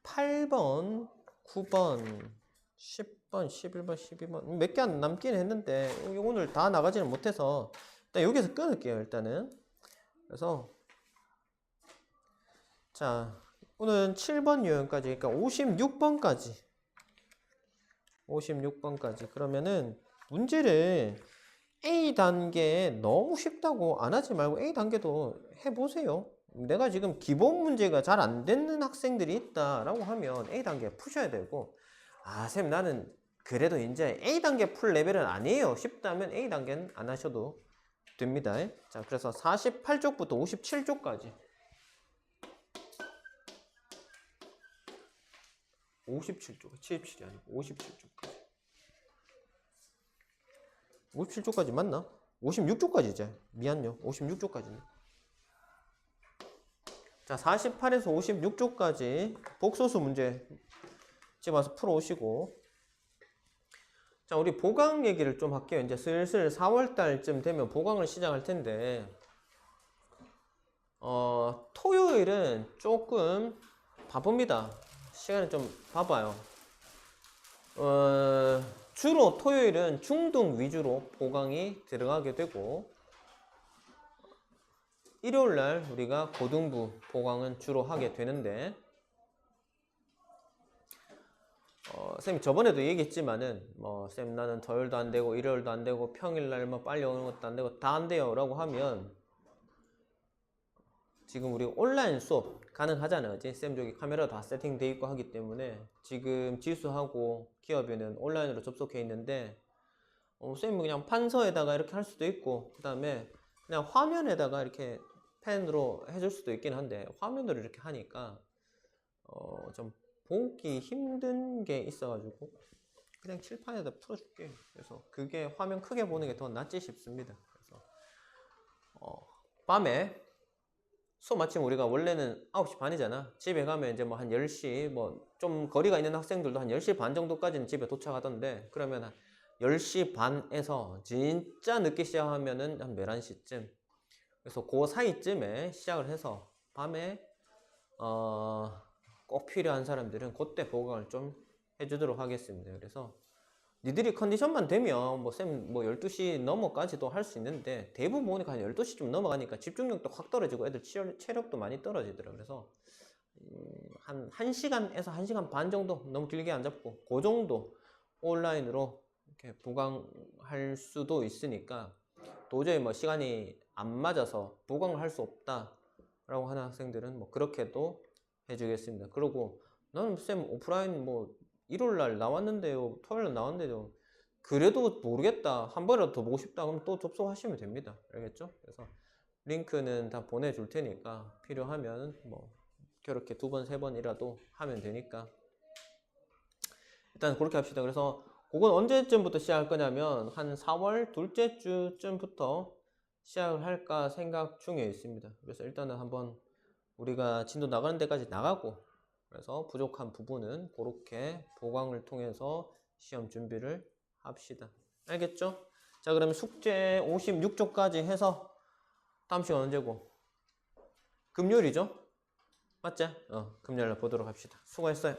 8번, 9번, 10번, 11번, 12번 몇 개 안 남긴 했는데 오늘 다 나가지는 못해서 일단 여기서 끊을게요. 일단은 그래서 자 오늘은 7번 유형까지 그러니까 56번까지 그러면은 문제를 A 단계에 너무 쉽다고 안 하지 말고 A 단계도 해보세요. 내가 지금 기본 문제가 잘 안 되는 학생들이 있다라고 하면 A 단계 푸셔야 되고 쌤 나는 그래도 이제 A 단계 풀 레벨은 아니에요. 쉽다면 A 단계는 안 하셔도 됩니다. 자, 그래서 48쪽부터 57쪽까지 57쪽, 77이 아니고 57쪽까지 57쪽까지 맞나? 56쪽까지 이제 미안요. 56쪽까지네. 자, 48에서 56쪽까지 복소수 문제 집어서 풀어오시고 자, 우리 보강 얘기를 좀 할게요. 이제 슬슬 4월달쯤 되면 보강을 시작할 텐데 토요일은 조금 바쁩니다. 시간이 좀 바빠요. 주로 토요일은 중등 위주로 보강이 들어가게 되고 일요일날 우리가 고등부 보강은 주로 하게 되는데 쌤이 저번에도 얘기했지만은 쌤 나는 토요일도 안 되고 일요일도 안 되고 평일날 빨리 오는 것도 안 되고 다 안 돼요 라고 하면 지금 우리 온라인 수업 가능하잖아요. 쌤 저기 카메라 다 세팅돼 있고 하기 때문에 지금 지수하고 기업에는 온라인으로 접속해 있는데 쌤이 그냥 판서에다가 이렇게 할 수도 있고 그 다음에 그냥 화면에다가 이렇게 펜으로 해줄 수도 있긴 한데 화면으로 이렇게 하니까 좀 보기 힘든 게 있어가지고 그냥 칠판에다 풀어줄게. 그래서 그게 화면 크게 보는 게 더 낫지 싶습니다. 그래서 밤에 수업 마치면 우리가 원래는 9시 반이잖아. 집에 가면 이제 뭐 한 10시, 뭐 좀 거리가 있는 학생들도 한 10시 반 정도까지는 집에 도착하던데, 그러면 한 10시 반에서 진짜 늦게 시작하면은 한 11시쯤. 그래서 그 사이쯤에 시작을 해서 밤에 꼭 필요한 사람들은 그때 보강을 좀 해주도록 하겠습니다. 그래서 니들이 컨디션만 되면 뭐 쌤 뭐 12시 넘어까지도 할 수 있는데, 대부분 보니까 한 12시 좀 넘어가니까 집중력도 확 떨어지고 애들 체력도 많이 떨어지더라고요. 그래서 한 1시간에서 1시간 반 정도, 너무 길게 안 잡고 그 정도 온라인으로 이렇게 보강할 수도 있으니까, 도저히 뭐 시간이 안 맞아서 보강을 할 수 없다 라고 하는 학생들은 뭐 그렇게도 해주겠습니다. 그리고 나는 쌤 오프라인 뭐 일요일날 나왔는데요, 토요일날 나왔는데요, 그래도 모르겠다, 한 번이라도 더 보고 싶다, 그럼 또 접속하시면 됩니다. 알겠죠? 그래서 링크는 다 보내줄 테니까 필요하면 뭐 그렇게 2번, 3번이라도 하면 되니까 일단 그렇게 합시다. 그래서 그건 언제쯤부터 시작할 거냐면 한 4월 둘째 주쯤부터 시작을 할까 생각 중에 있습니다. 그래서 일단은 한번 우리가 진도 나가는 데까지 나가고, 그래서 부족한 부분은 그렇게 보강을 통해서 시험 준비를 합시다. 알겠죠? 자, 그러면 숙제 56조까지 해서 다음 시간 언제고? 금요일이죠? 맞지? 금요일날 보도록 합시다. 수고했어요.